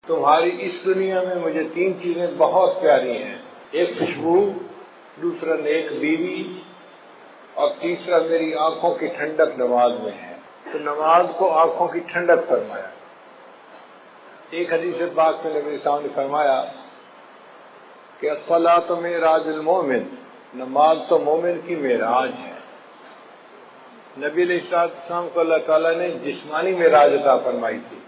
تمہاری اس دنیا میں مجھے تین چیزیں بہت پیاری ہیں، ایک خوشبو، دوسرا نیک بیوی، اور تیسرا میری آنکھوں کی ٹھنڈک نماز میں ہے۔ تو نماز کو آنکھوں کی ٹھنڈک فرمایا۔ ایک حدیث پاک میں نبی صاحب نے فرمایا کہ الصلاۃ معراج المومن، نماز تو مومن کی معراج ہے۔ نبی علیہ السلام کو اللہ تعالیٰ نے جسمانی معراج عطا فرمائی تھی،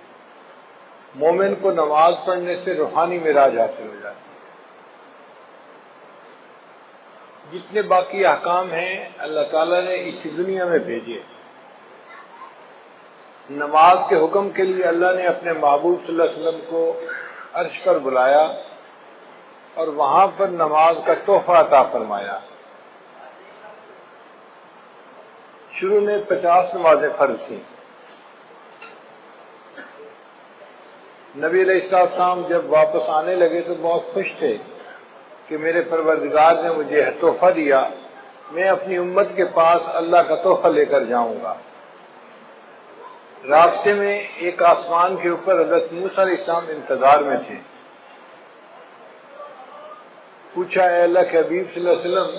مومن کو نماز پڑھنے سے روحانی معراج حاصل ہو جاتی ہے۔ جتنے باقی احکام ہیں اللہ تعالیٰ نے اسی دنیا میں بھیجے۔ نماز کے حکم کے لیے اللہ نے اپنے محبوب صلی اللہ علیہ وسلم کو عرش پر بلایا اور وہاں پر نماز کا تحفہ عطا فرمایا۔ شروع میں 50 نمازیں فرض تھیں۔ نبی علیہ السلام جب واپس آنے لگے تو بہت خوش تھے کہ میرے پروردگار نے مجھے تحفہ دیا، میں اپنی امت کے پاس اللہ کا تحفہ لے کر جاؤں گا۔ راستے میں ایک آسمان کے اوپر حضرت موسیٰ علیہ السلام انتظار میں تھے۔ پوچھا، اے اللہ کے حبیب صلی اللہ علیہ وسلم،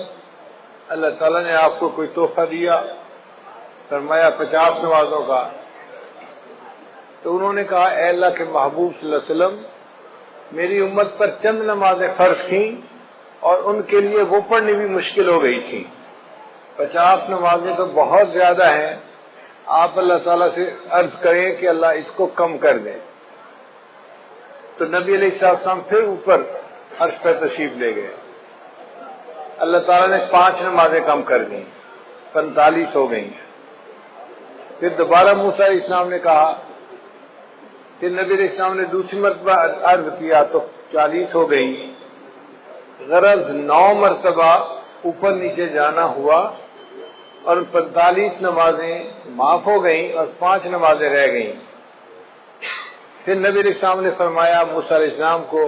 اللہ تعالیٰ نے آپ کو کوئی تحفہ دیا؟ فرمایا 50 نمازوں کا۔ تو انہوں نے کہا، اے اللہ کے محبوب صلی اللہ علیہ وسلم، میری امت پر چند نمازیں فرض تھیں اور ان کے لیے وہ پڑھنی بھی مشکل ہو گئی تھی۔ 50 نمازیں تو بہت زیادہ ہیں، آپ اللہ تعالیٰ سے عرض کریں کہ اللہ اس کو کم کر دیں۔ تو نبی علیہ السلام پھر اوپر عرش پر تشریف لے گئے۔ اللہ تعالیٰ نے 5 نمازیں کم کر دیں، 45 ہو گئیں۔ پھر دوبارہ موسیٰ علیہ السلام نے کہا، پھر نبی علیہ السلام نے دوسری مرتبہ عرض کیا تو 40 ہو گئیں۔ غرض 9 مرتبہ اوپر نیچے جانا ہوا اور 45 نمازیں معاف ہو گئیں اور 5 نمازیں رہ گئیں۔ پھر نبی علیہ السلام نے فرمایا موسیٰ علیہ السلام کو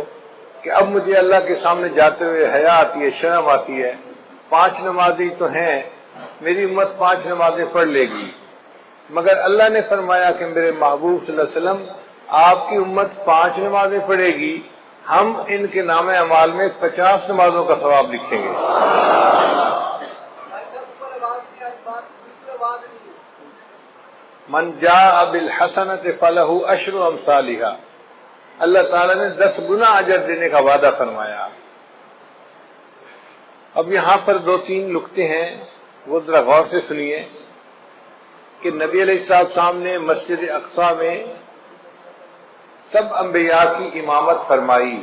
کہ اب مجھے اللہ کے سامنے جاتے ہوئے حیا آتی ہے، شرم آتی ہے، 5 نمازیں تو ہیں، میری امت 5 نمازیں پڑھ لے گی، مگر اللہ نے فرمایا کہ میرے محبوب صلی اللہ علیہ وسلم آپ کی امت 5 نمازیں پڑھے گی، ہم ان کے نام اعمال میں 50 نمازوں کا ثواب لکھیں گے۔ من جاء بالحسنۃ فلہ عشر امثالھا، اللہ تعالیٰ نے 10 گنا اجر دینے کا وعدہ فرمایا۔ اب یہاں پر 2-3 نکتے ہیں، وہ ذرا غور سے سنیے کہ نبی علیہ السلام نے مسجد اقصی میں سب انبیاء کی امامت فرمائی،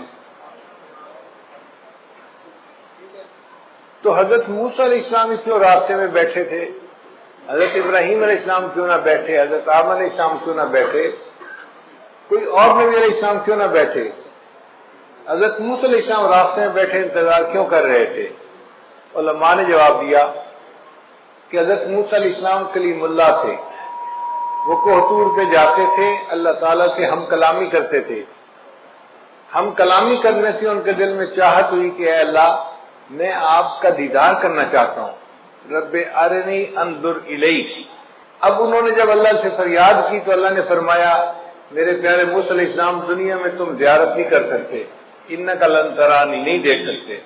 تو حضرت موسیٰ علیہ السلام کیوں راستے میں بیٹھے تھے؟ حضرت ابراہیم علیہ السلام کیوں نہ بیٹھے؟ حضرت آدم علیہ السلام کیوں نہ بیٹھے؟ کوئی اور نبی علیہ السلام کیوں نہ بیٹھے؟ حضرت موسیٰ علیہ السلام راستے میں بیٹھے انتظار کیوں کر رہے تھے؟ علماء نے جواب دیا کہ حضرت موسیٰ علیہ السلام کلیم اللہ تھے، وہ کوہ طور پہ جاتے تھے، اللہ تعالیٰ سے ہم کلامی کرتے تھے۔ ہم کلامی کرنے سے ان کے دل میں چاہت ہوئی کہ اے اللہ، میں آپ کا دیدار کرنا چاہتا ہوں، رب ارنی انظر الیک۔ اب انہوں نے جب اللہ سے فریاد کی تو اللہ نے فرمایا، میرے پیارے موسیٰ علیہ السلام، دنیا میں تم زیارت نہیں کر سکتے، انک لن ترانی، نہیں دیکھ سکتے۔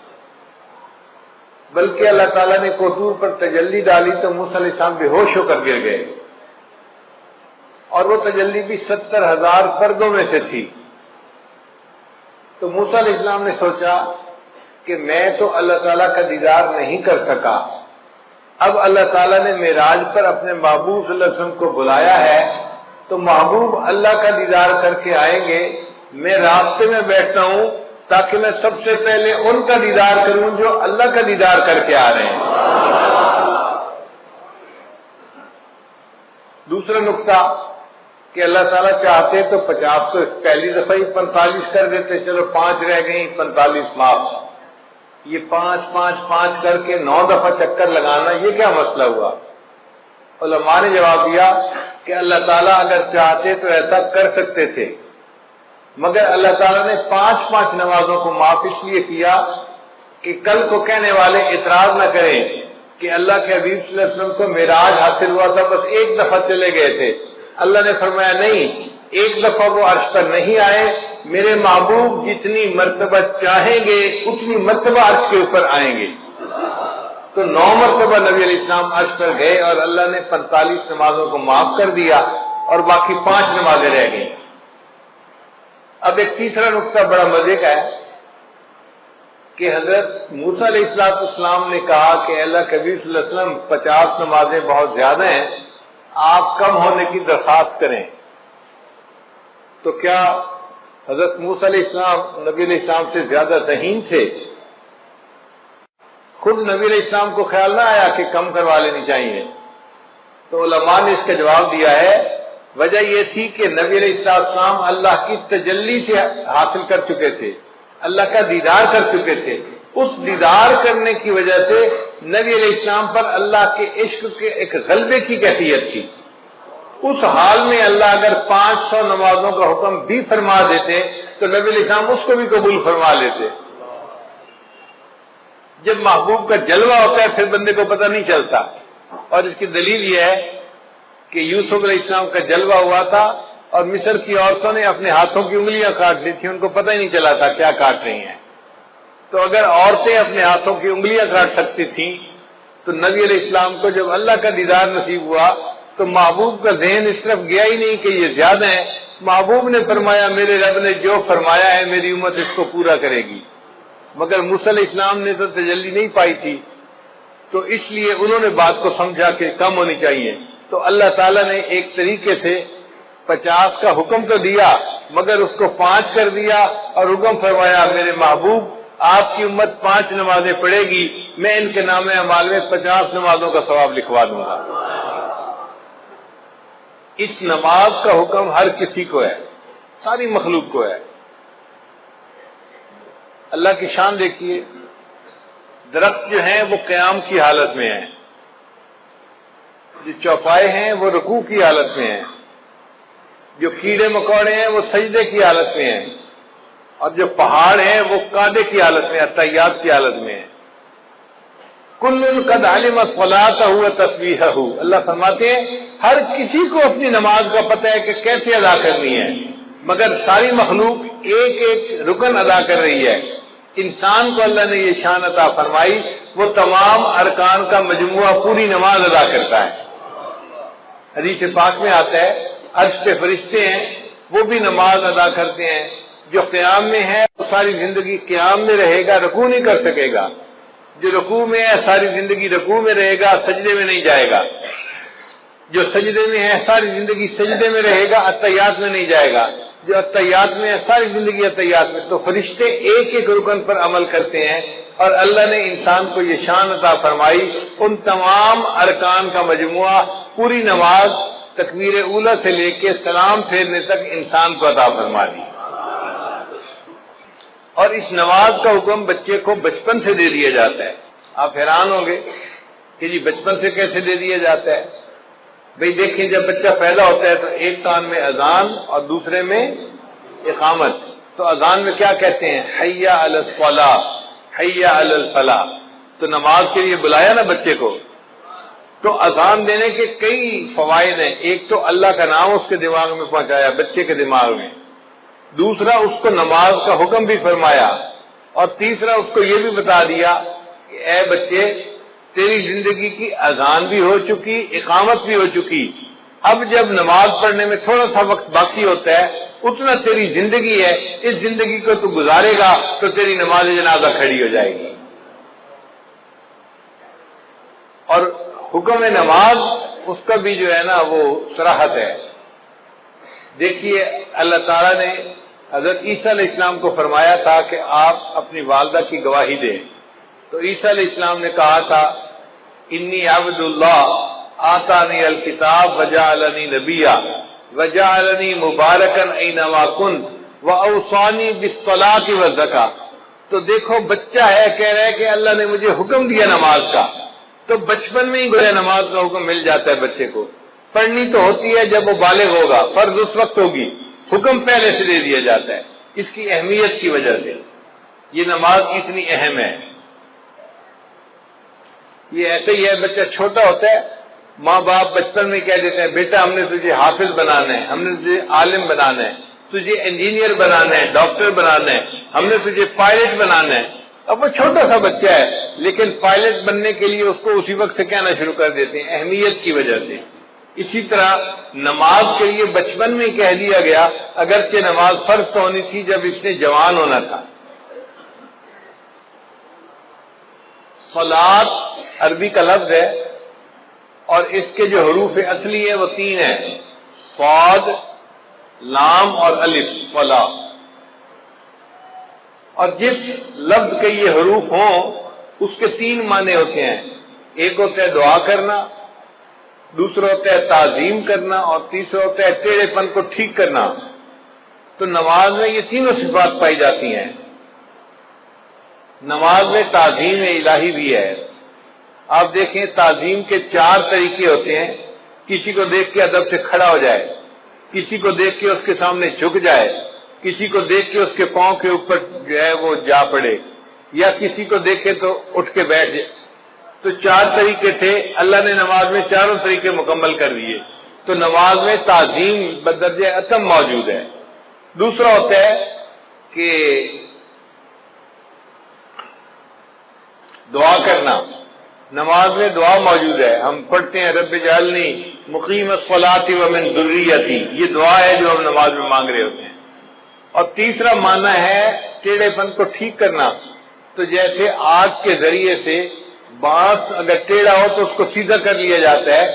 بلکہ اللہ تعالیٰ نے کوہ طور پر تجلی ڈالی تو موسیٰ علیہ السلام بے ہوش ہو کر گر گئے، اور وہ تجلی بھی 70,000 پردوں میں سے تھی۔ تو موسیٰ علیہ السلام نے سوچا کہ میں تو اللہ تعالیٰ کا دیدار نہیں کر سکا، اب اللہ تعالیٰ نے معراج پر اپنے محبوب صلی اللہ علیہ وسلم کو بلایا ہے تو محبوب اللہ کا دیدار کر کے آئیں گے، میں راستے میں بیٹھتا ہوں تاکہ میں سب سے پہلے ان کا دیدار کروں جو اللہ کا دیدار کر کے آ رہے ہیں۔ دوسرا نقطہ کہ اللہ تعالیٰ چاہتے تو 50 تو پہلی دفعہ ہی 45 کر دیتے، چلو 5 رہ گئیں، 45 معاف۔ یہ 5 کر کے 9 دفعہ چکر لگانا، یہ کیا مسئلہ ہوا؟ علماء نے جواب دیا کہ اللہ تعالیٰ اگر چاہتے تو ایسا کر سکتے تھے، مگر اللہ تعالیٰ نے 5 نمازوں کو معاف اس لیے کیا کہ کل کو کہنے والے اعتراض نہ کریں کہ اللہ کے حبیب صلی اللہ علیہ وسلم کو معراج حاصل ہوا تھا، بس 1 دفعہ چلے گئے تھے۔ اللہ نے فرمایا نہیں، 1 دفعہ وہ عرش پر نہیں آئے، میرے محبوب جتنی مرتبہ چاہیں گے اتنی مرتبہ عرش کے اوپر آئیں گے۔ تو 9 مرتبہ نبی علیہ السلام عرش پر گئے اور اللہ نے 45 نمازوں کو معاف کر دیا اور باقی 5 نمازیں رہ گئیں۔ اب ایک تیسرا نقطہ بڑا مزے کا ہے کہ حضرت موسیٰ علیہ السلام نے کہا کہ اللہ کبیر صلی اللہ علیہ وسلم 50 نمازیں بہت زیادہ ہیں، آپ کم ہونے کی درخواست کریں۔ تو کیا حضرت موسیٰ علیہ السلام نبی علیہ السلام سے زیادہ ذہین تھے؟ خود نبی علیہ السلام کو خیال نہ آیا کہ کم کروا لینی چاہیے؟ تو علماء نے اس کا جواب دیا ہے، وجہ یہ تھی کہ نبی علیہ السلام اللہ کی تجلی سے حاصل کر چکے تھے، اللہ کا دیدار کر چکے تھے۔ اس دیدار کرنے کی وجہ سے نبی علیہ السلام پر اللہ کے عشق کے ایک غلبے کی کیفیت تھی۔ اس حال میں اللہ اگر 500 نمازوں کا حکم بھی فرما دیتے تو نبی علیہ السلام اس کو بھی قبول فرما لیتے۔ جب محبوب کا جلوہ ہوتا ہے پھر بندے کو پتہ نہیں چلتا، اور اس کی دلیل یہ ہے کہ یوسف علیہ السلام کا جلوہ ہوا تھا اور مصر کی عورتوں نے اپنے ہاتھوں کی انگلیاں کاٹ لی تھی، ان کو پتہ ہی نہیں چلا تھا کیا کاٹ رہی ہیں۔ تو اگر عورتیں اپنے ہاتھوں کی انگلیاں کاٹ سکتی تھیں تو نبی علیہ السلام کو جب اللہ کا دیدار نصیب ہوا تو محبوب کا ذہن اس طرف گیا ہی نہیں کہ یہ زیادہ ہیں۔ محبوب نے فرمایا میرے رب نے جو فرمایا ہے میری امت اس کو پورا کرے گی، مگر موسیٰ علیہ السلام نے تو تجلی نہیں پائی تھی، تو اس لیے انہوں نے بات کو سمجھا کہ کم ہونی چاہیے۔ تو اللہ تعالیٰ نے ایک طریقے سے 50 کا حکم تو دیا مگر اس کو 5 کر دیا اور حکم فرمایا میرے محبوب آپ کی امت 5 نمازیں پڑھے گی، میں ان کے نام اعمال میں 50 نمازوں کا ثواب لکھوا دوں گا۔ اس نماز کا حکم ہر کسی کو ہے، ساری مخلوق کو ہے۔ اللہ کی شان دیکھیے، درخت جو ہیں وہ قیام کی حالت میں ہیں، جو چوپائے ہیں وہ رکوع کی حالت میں ہیں، جو کیڑے مکوڑے ہیں وہ سجدے کی حالت میں ہیں، اور جو پہاڑ ہیں وہ قعدے کی حالت میں، اتحیات کی حالت میں ہیں۔ کل قد علم صلاتہ و تسبیحہ، اللہ فرماتے ہیں ہر کسی کو اپنی نماز کا پتہ ہے کہ کیسے ادا کرنی ہے، مگر ساری مخلوق ایک ایک رکن ادا کر رہی ہے۔ انسان کو اللہ نے یہ شان عطا فرمائی، وہ تمام ارکان کا مجموعہ پوری نماز ادا کرتا ہے۔ حدیث پاک میں آتا ہے عرش پہ فرشتے ہیں وہ بھی نماز ادا کرتے ہیں، جو قیام میں ہے وہ ساری زندگی قیام میں رہے گا، رکوع نہیں کر سکے گا، جو رکوع میں ہے ساری زندگی رکوع میں رہے گا، سجدے میں نہیں جائے گا، جو سجدے میں ہے ساری زندگی سجدے میں رہے گا، اتحیات میں نہیں جائے گا، جو اتحیات میں ہے ساری زندگی اتحیات میں۔ تو فرشتے ایک ایک رکن پر عمل کرتے ہیں، اور اللہ نے انسان کو یہ شان عطا فرمائی، ان تمام ارکان کا مجموعہ پوری نماز تکبیر اولیٰ سے لے کے سلام پھیرنے تک انسان کو عطا فرما دی۔ اور اس نماز کا حکم بچے کو بچپن سے دے دیا جاتا ہے۔ آپ حیران ہوں گے کہ جی بچپن سے کیسے دے دیا جاتا ہے؟ بھئی دیکھیں جب بچہ پیدا ہوتا ہے تو ایک کان میں اذان اور دوسرے میں اقامت۔ تو اذان میں کیا کہتے ہیں؟ حی علی الصلاۃ، حی علی الفلاح۔ تو نماز کے لیے بلایا نا بچے کو، تو اذان دینے کے کئی فوائد ہیں۔ ایک تو اللہ کا نام اس کے دماغ میں پہنچایا، بچے کے دماغ میں، دوسرا اس کو نماز کا حکم بھی فرمایا، اور تیسرا اس کو یہ بھی بتا دیا کہ اے بچے تیری زندگی کی اذان بھی ہو چکی، اقامت بھی ہو چکی، اب جب نماز پڑھنے میں تھوڑا سا وقت باقی ہوتا ہے اتنا تیری زندگی ہے، اس زندگی کو تو گزارے گا تو تیری نماز جنازہ کھڑی ہو جائے گی۔ اور حکم نماز اس کا بھی جو ہے نا وہ صراحت ہے۔ دیکھیے اللہ تعالیٰ نے حضرت عیسیٰ علیہ السلام کو فرمایا تھا کہ آپ اپنی والدہ کی گواہی دیں، تو عیسیٰ علیہ السلام نے کہا تھا انی عبد اللہ آتانی الکتاب وجعلنی نبیا وجعلنی مبارکا اینما کنت واوصانی بالصلاۃ والزکاۃ۔ تو دیکھو بچہ ہے کہہ رہا ہے کہ اللہ نے مجھے حکم دیا نماز کا، تو بچپن میں ہی گویا نماز کا حکم مل جاتا ہے بچے کو۔ پڑھنی تو ہوتی ہے جب وہ بالغ ہوگا، فرض اس وقت ہوگی، حکم پہلے سے دے دیا جاتا ہے اس کی اہمیت کی وجہ سے۔ یہ نماز اتنی اہم ہے۔ یہ ایسے ہی ہے، بچہ چھوٹا ہوتا ہے ماں باپ بچپن میں کہہ دیتے ہیں بیٹا ہم نے تجھے حافظ بنانا ہے، ہم نے تجھے عالم بنانا ہے، تجھے انجینئر بنانا ہے، ڈاکٹر بنانا ہے، ہم نے تجھے پائلٹ بنانا ہے۔ اب وہ چھوٹا سا بچہ ہے لیکن پائلٹ بننے کے لیے اس کو اسی وقت سے کہنا شروع کر دیتے ہیں، اہمیت کی وجہ سے۔ اسی طرح نماز کے لیے بچپن میں کہہ دیا گیا، اگرچہ نماز فرض تو ہونی تھی جب اس نے جوان ہونا تھا۔ صلاۃ عربی کا لفظ ہے اور اس کے جو حروف اصلی ہیں وہ 3 ہیں، صاد، لام اور الف، صلاۃ۔ اور جس لفظ کے یہ حروف ہوں اس کے 3 معنی ہوتے ہیں، ایک ہوتا ہے دعا کرنا، دوسرا ہوتا ہے تعظیم کرنا اور تیسرا ہوتا ہے ٹیڑھے پن کو ٹھیک کرنا۔ تو نماز میں یہ تینوں صفات پائی جاتی ہیں۔ نماز میں تعظیم الہی بھی ہے۔ آپ دیکھیں تعظیم کے 4 طریقے ہوتے ہیں، کسی کو دیکھ کے ادب سے کھڑا ہو جائے، کسی کو دیکھ کے اس کے سامنے جھک جائے، کسی کو دیکھ کے اس کے پاؤں کے اوپر جو ہے وہ جا پڑے، یا کسی کو دیکھے تو اٹھ کے بیٹھ جائے۔ تو 4 طریقے تھے، اللہ نے نماز میں چاروں طریقے مکمل کر دیے۔ تو نماز میں تعظیم بدرجہ اتم موجود ہے۔ دوسرا ہوتا ہے کہ دعا کرنا، نماز میں دعا موجود ہے، ہم پڑھتے ہیں رب اجعلنی مقیم الصلاۃ ومن ذریتی، یہ دعا ہے جو ہم نماز میں مانگ رہے ہوتے ہیں۔ اور تیسرا معنی ہے ٹیڑھے پن کو ٹھیک کرنا، تو جیسے آگ کے ذریعے سے بانس اگر ٹیڑھا ہو تو اس کو سیدھا کر لیا جاتا ہے،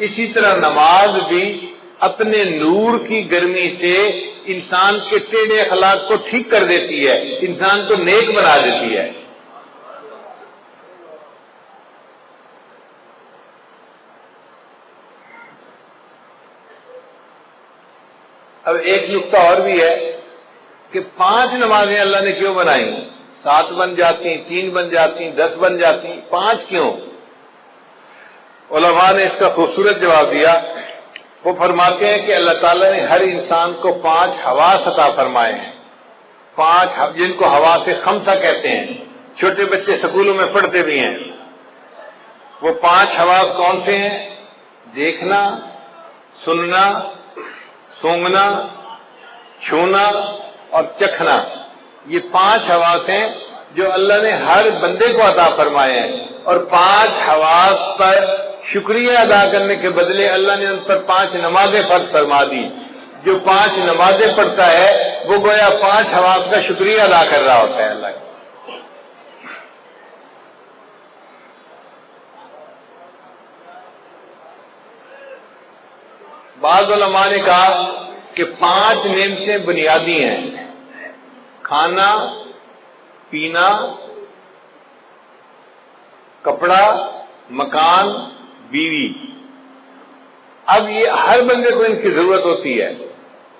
اسی طرح نماز بھی اپنے نور کی گرمی سے انسان کے ٹیڑھے اخلاق کو ٹھیک کر دیتی ہے، انسان کو نیک بنا دیتی ہے۔ اب ایک نقطہ اور بھی ہے کہ 5 نمازیں اللہ نے کیوں بنائی؟ 7 بن جاتی، 3 بن جاتی، 10 بن جاتی، 5 کیوں؟ علماء نے اس کا خوبصورت جواب دیا۔ وہ فرماتے ہیں کہ اللہ تعالیٰ نے ہر انسان کو 5 حواس عطا فرمائے ہیں، 5 جن کو حواس خمسہ کہتے ہیں، چھوٹے بچے سکولوں میں پڑھتے بھی ہیں۔ وہ 5 حواس کون سے ہیں؟ دیکھنا، سننا، سونگھنا، چھونا اور چکھنا۔ یہ 5 حواس ہیں جو اللہ نے ہر بندے کو عطا فرمائے ہیں، اور 5 حواس پر شکریہ ادا کرنے کے بدلے اللہ نے ان پر 5 نمازیں فرض فرما دی۔ جو 5 نمازیں پڑھتا ہے وہ گویا 5 حواس کا شکریہ ادا کر رہا ہوتا ہے اللہ کا۔ بعض علماء نے کہا کہ 5 نعمتیں بنیادی ہیں، کھانا، پینا، کپڑا، مکان، بیوی۔ اب یہ ہر بندے کو ان کی ضرورت ہوتی ہے،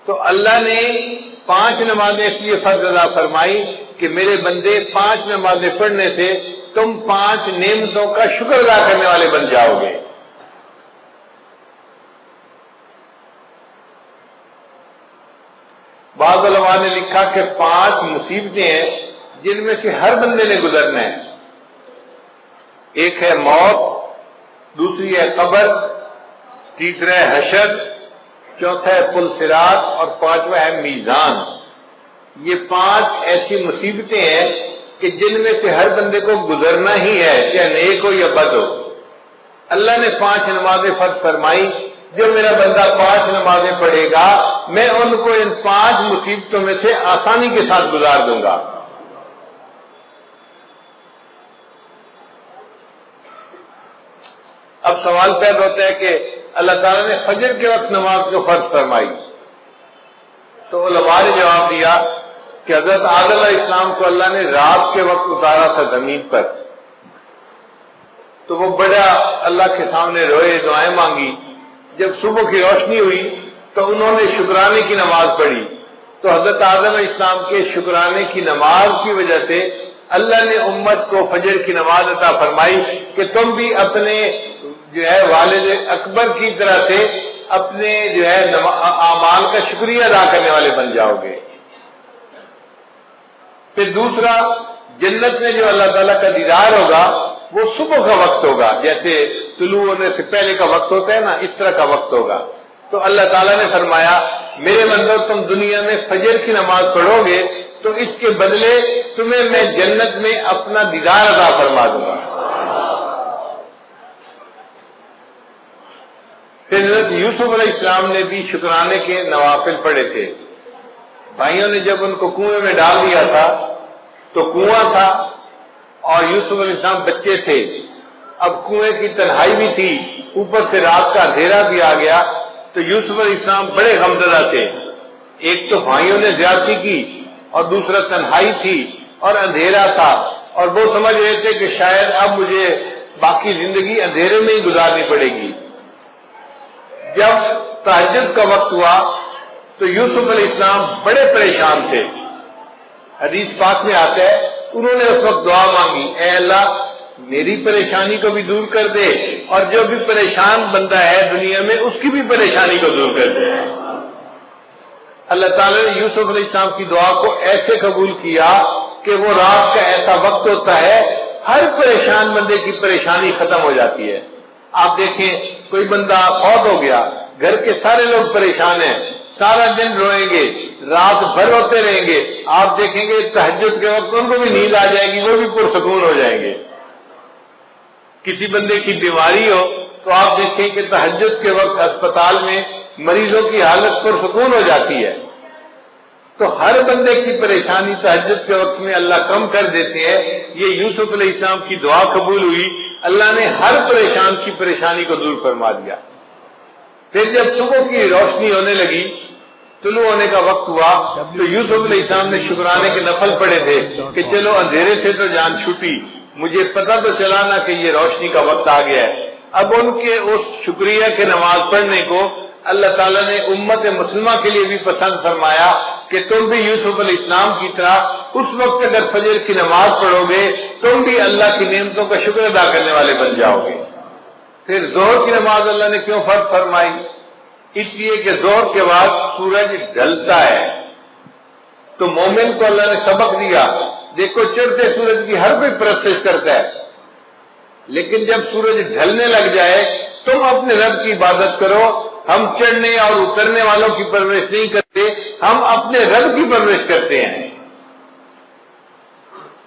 تو اللہ نے 5 نمازیں اس لیے فرض ادا فرمائی کہ میرے بندے 5 نمازیں پڑھنے سے تم 5 نعمتوں کا شکر ادا کرنے والے بن جاؤ گے۔ بعض علماء نے لکھا کہ 5 مصیبتیں ہیں جن میں سے ہر بندے نے گزرنا ہے۔ ایک ہے موت، دوسری ہے قبر، تیسرا ہے حشر، چوتھا ہے پل صراط اور 5واں ہے میزان۔ یہ 5 ایسی مصیبتیں ہیں کہ جن میں سے ہر بندے کو گزرنا ہی ہے، چاہے نیک ہو یا بد ہو۔ اللہ نے 5 نمازیں فرض فرمائی، جو میرا بندہ 5 نمازیں پڑھے گا میں ان کو ان 5 مصیبتوں میں سے آسانی کے ساتھ گزار دوں گا۔ اب سوال پیدا ہوتا ہے کہ اللہ تعالیٰ نے فجر کے وقت نماز کو فرض فرمائی، تو علماء نے جواب دیا کہ حضرت آدم علیہ السلام کو اللہ نے رات کے وقت اتارا تھا زمین پر، تو وہ بڑا اللہ کے سامنے روئے، دعائیں مانگی۔ جب صبح کی روشنی ہوئی تو انہوں نے شکرانے کی نماز پڑھی، تو حضرت آدم علیہ السلام کے شکرانے کی نماز کی وجہ سے اللہ نے امت کو فجر کی نماز عطا فرمائی کہ تم بھی اپنے جو ہے والد اکبر کی طرح سے اپنے جو ہے اعمال کا شکریہ ادا کرنے والے بن جاؤ گے۔ پھر دوسرا، جنت میں جو اللہ تعالیٰ کا دیدار ہوگا وہ صبح کا وقت ہوگا، جیسے طلوع ہونے سے پہلے کا وقت ہوتا ہے نا، اس طرح کا وقت ہوگا۔ تو اللہ تعالیٰ نے فرمایا میرے بندو تم دنیا میں فجر کی نماز پڑھو گے تو اس کے بدلے تمہیں میں جنت میں اپنا دیدار عطا فرما دوں گا۔ پھر حضرت یوسف علیہ السلام نے بھی شکرانے کے نوافل پڑھے تھے۔ بھائیوں نے جب ان کو کنویں میں ڈال دیا تھا تو کنواں تھا اور یوسف علیہ السلام بچے تھے، اب کنویں کی تنہائی بھی تھی، اوپر سے رات کا اندھیرا بھی آ گیا، تو یوسف علیہ السلام بڑے غمزدہ تھے۔ ایک تو بھائیوں نے زیادتی کی اور دوسرا تنہائی تھی اور اندھیرا تھا، اور وہ سمجھ رہے تھے کہ شاید اب مجھے باقی زندگی اندھیرے میں ہی گزارنی پڑے گی۔ جب تہجد کا وقت ہوا تو یوسف علیہ السلام بڑے پریشان تھے۔ حدیث پاک میں آتا ہے انہوں نے اس وقت دعا مانگی، اے اللہ میری پریشانی کو بھی دور کر دے اور جو بھی پریشان بندہ ہے دنیا میں اس کی بھی پریشانی کو دور کر دے۔ اللہ تعالیٰ نے یوسف علیہ السلام کی دعا کو ایسے قبول کیا کہ وہ رات کا ایسا وقت ہوتا ہے ہر پریشان بندے کی پریشانی ختم ہو جاتی ہے۔ آپ دیکھیں کوئی بندہ فوت ہو گیا، گھر کے سارے لوگ پریشان ہیں، سارا دن روئیں گے، رات بھر روتے رہیں گے، آپ دیکھیں گے تہجد کے وقت ان کو بھی نیند آ جائے گی، وہ بھی پرسکون ہو جائیں گے۔ کسی بندے کی بیماری ہو تو آپ دیکھیں کہ تہجد کے وقت اسپتال میں مریضوں کی حالت پرسکون ہو جاتی ہے۔ تو ہر بندے کی پریشانی تہجد کے وقت میں اللہ کم کر دیتے ہیں۔ یہ یوسف علیہ السلام کی دعا قبول ہوئی، اللہ نے ہر پریشان کی پریشانی کو دور فرما دیا۔ پھر جب صبح کی روشنی ہونے لگی، طلوع ہونے کا وقت ہوا، تو یوسف علیہ السلام نے شکرانے کے نفل پڑھے تھے کہ چلو اندھیرے سے تو جان چھوٹی، مجھے پتہ تو چلا نا کہ یہ روشنی کا وقت آ گیا ہے۔ اب ان کے اس شکریہ کے نماز پڑھنے کو اللہ تعالیٰ نے امت مسلمہ کے لیے بھی پسند فرمایا کہ تم بھی یوسف علیہ السلام کی طرح اس وقت اگر فجر کی نماز پڑھو گے تم بھی اللہ کی نعمتوں کا شکر ادا کرنے والے بن جاؤ گے۔ پھر ظہر کی نماز اللہ نے کیوں فرض فرمائی؟ اس لیے کہ ظہر کے بعد سورج ڈھلتا ہے، تو مومن کو اللہ نے سبق دیا، دیکھو چڑھتے سورج کی ہر کوئی پرستش کرتا ہے، لیکن جب سورج ڈھلنے لگ جائے تم اپنے رب کی عبادت کرو۔ ہم چڑھنے اور اترنے والوں کی پرورش نہیں کرتے، ہم اپنے رب کی پرورش کرتے ہیں۔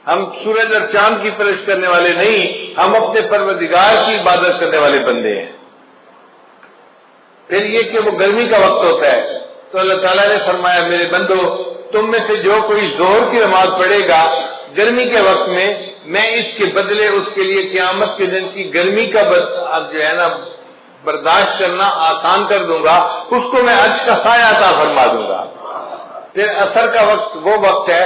ہم سورج اور چاند کی پرورش کرنے والے نہیں، ہم اپنے پروردگار کی عبادت کرنے والے بندے ہیں۔ پھر یہ کہ وہ گرمی کا وقت ہوتا ہے تو اللہ تعالیٰ نے فرمایا میرے بندو تم میں سے جو کوئی ظہر کی نماز پڑھے گا گرمی کے وقت میں اس کے بدلے اس کے لیے قیامت کے دن کی گرمی کا جو ہے نا برداشت کرنا آسان کر دوں گا، اس کو میں عرش کا سایہ عطا فرما دوں گا۔ پھر عصر کا وقت وہ وقت ہے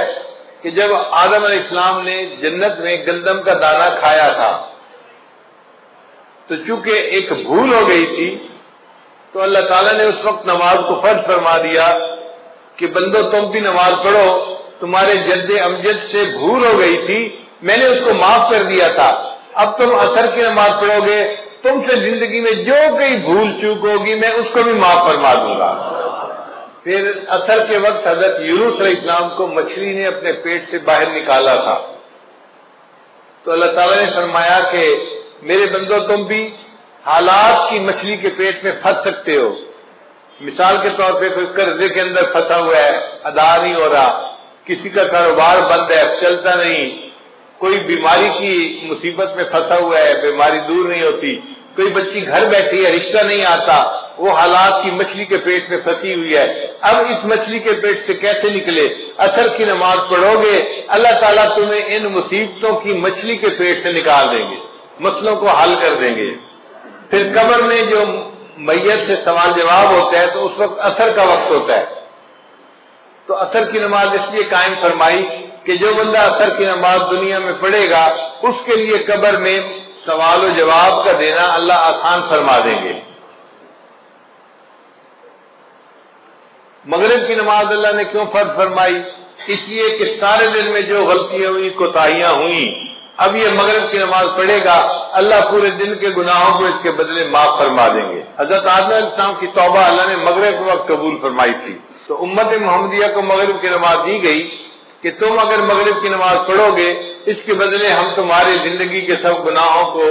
کہ جب آدم علیہ السلام نے جنت میں گندم کا دانہ کھایا تھا، تو چونکہ ایک بھول ہو گئی تھی تو اللہ تعالیٰ نے اس وقت نماز کو فرض فرما دیا کہ بندو تم بھی نماز پڑھو، تمہارے جد امجد سے بھول ہو گئی تھی، میں نے اس کو معاف کر دیا تھا، اب تم عصر کی نماز پڑھو گے، تم سے زندگی میں جو کئی بھول چوک ہوگی میں اس کو بھی معاف فرما دوں گا۔ پھر عصر کے وقت حضرت یونس علیہ السلام کو مچھلی نے اپنے پیٹ سے باہر نکالا تھا، تو اللہ تعالیٰ نے فرمایا کہ میرے بندو تم بھی حالات کی مچھلی کے پیٹ میں پھنس سکتے ہو۔ مثال کے طور پہ کوئی قرضے کے اندر پھنسا ہوا ہے، ادا نہیں ہو رہا، کسی کا کاروبار بند ہے، چلتا نہیں، کوئی بیماری کی مصیبت میں پھنسا ہوا ہے، بیماری دور نہیں ہوتی، کوئی بچی گھر بیٹھی ہے، رشتہ نہیں آتا، وہ حالات کی مچھلی کے پیٹ میں پھنسی ہوئی ہے، اب اس مچھلی کے پیٹ سے کیسے نکلے؟ عصر کی نماز پڑھو گے اللہ تعالیٰ تمہیں ان مصیبتوں کی مچھلی کے پیٹ سے نکال دیں گے، مسئلوں کو حل کر دیں گے۔ پھر قبر میں جو میت سے سوال جواب ہوتا ہے تو اس وقت عصر کا وقت ہوتا ہے، تو عصر کی نماز اس لیے قائم فرمائی کہ جو بندہ عصر کی نماز دنیا میں پڑھے گا اس کے لیے قبر میں سوال و جواب کا دینا اللہ آسان فرما دیں گے۔ مغرب کی نماز اللہ نے کیوں فرض فرمائی؟ اس لیے کہ سارے دن میں جو غلطیاں ہوئی، کوتاہیاں ہوئیں، اب یہ مغرب کی نماز پڑھے گا اللہ پورے دن کے گناہوں کو اس کے بدلے معاف فرما دیں گے۔ حضرت آدم علیہ السلام کی توبہ اللہ نے مغرب کے وقت قبول فرمائی تھی، تو امت محمدیہ کو مغرب کی نماز دی گئی کہ تم اگر مغرب کی نماز پڑھو گے اس کے بدلے ہم تمہاری زندگی کے سب گناہوں کو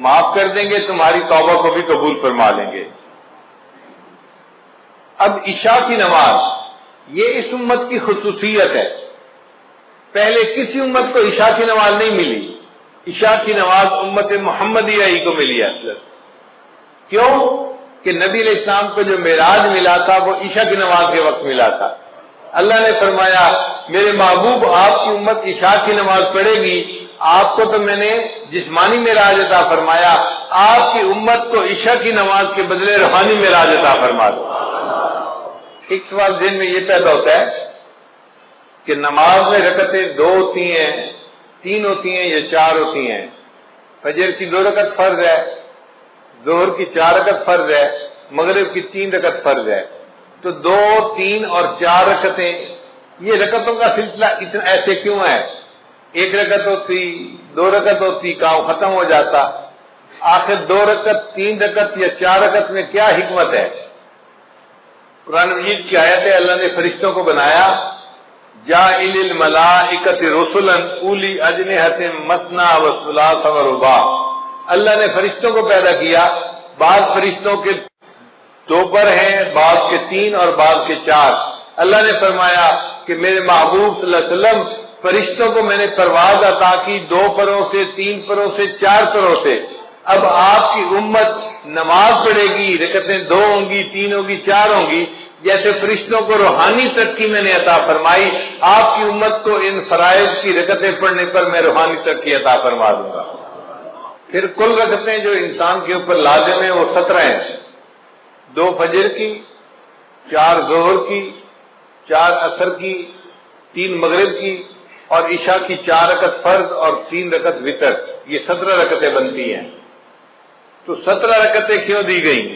معاف کر دیں گے، تمہاری توبہ کو بھی قبول فرما لیں گے۔ اب عشاء کی نماز یہ اس امت کی خصوصیت ہے، پہلے کسی امت کو عشاء کی نماز نہیں ملی، عشاء کی نماز امت محمدیہ ہی کو ملی ہے اصل۔ کیوں کہ نبی علیہ السلام کو جو معراج ملا تھا وہ عشاء کی نماز کے وقت ملا تھا۔ اللہ نے فرمایا میرے محبوب آپ کی امت عشاء کی نماز پڑھے گی، آپ کو تو میں نے جسمانی معراج عطا فرمایا، آپ کی امت کو عشاء کی نماز کے بدلے روحانی معراج عطا فرما دو۔ ایک سوال ذہن میں یہ پیدا ہوتا ہے کہ نماز میں رکعتیں 2 ہوتی ہیں، 3 ہوتی ہیں یا 4 ہوتی ہیں؟ فجر کی 2 رکعت فرض ہے، ظہر کی 4 رکعت فرض ہے، مغرب کی 3 رکعت فرض ہے، تو 2، 3 اور 4 رکعتیں، یہ رکعتوں کا سلسلہ اتنا ایسے کیوں ہے؟ 1 رکعت ہوتی، 2 رکعت ہوتی، کام ختم ہو جاتا، آخر 2 رکعت، 3 رکعت یا 4 رکعت میں کیا حکمت ہے؟ قرآن مجید کی آیت ہے اللہ نے فرشتوں کو بنایا جاعل الملائکۃ رسلا اولی اجنحۃ مثنی و ثلاث و رباع، اللہ نے فرشتوں کو پیدا کیا، بعض فرشتوں کے 2 پر ہیں، بعض کے 3 اور بعض کے 4۔ اللہ نے فرمایا کہ میرے محبوب صلی اللہ علیہ وسلم فرشتوں کو میں نے پرواز عطا کی 2 پروں سے، 3 پروں سے، 4 پروں سے۔ اب آپ کی امت نماز پڑھے گی، رکعتیں 2 ہوں گی، 3 ہوگی، 4 ہوں گی، جیسے فرشتوں کو روحانی ترقی میں نے عطا فرمائی، آپ کی امت کو ان فرائض کی رکعتیں پڑھنے پر میں روحانی ترقی عطا فرما دوں گا۔ پھر کل رکعتیں جو انسان کے اوپر لازم ہیں وہ 17 ہیں، 2 فجر کی، 4 ظہر کی، 4 عصر کی، 3 مغرب کی، اور عشاء کی 4 رکعت فرض اور 3 رکعت وتر، یہ 17 رکعتیں بنتی ہیں۔ تو 17 رکعتیں کیوں دی گئیں؟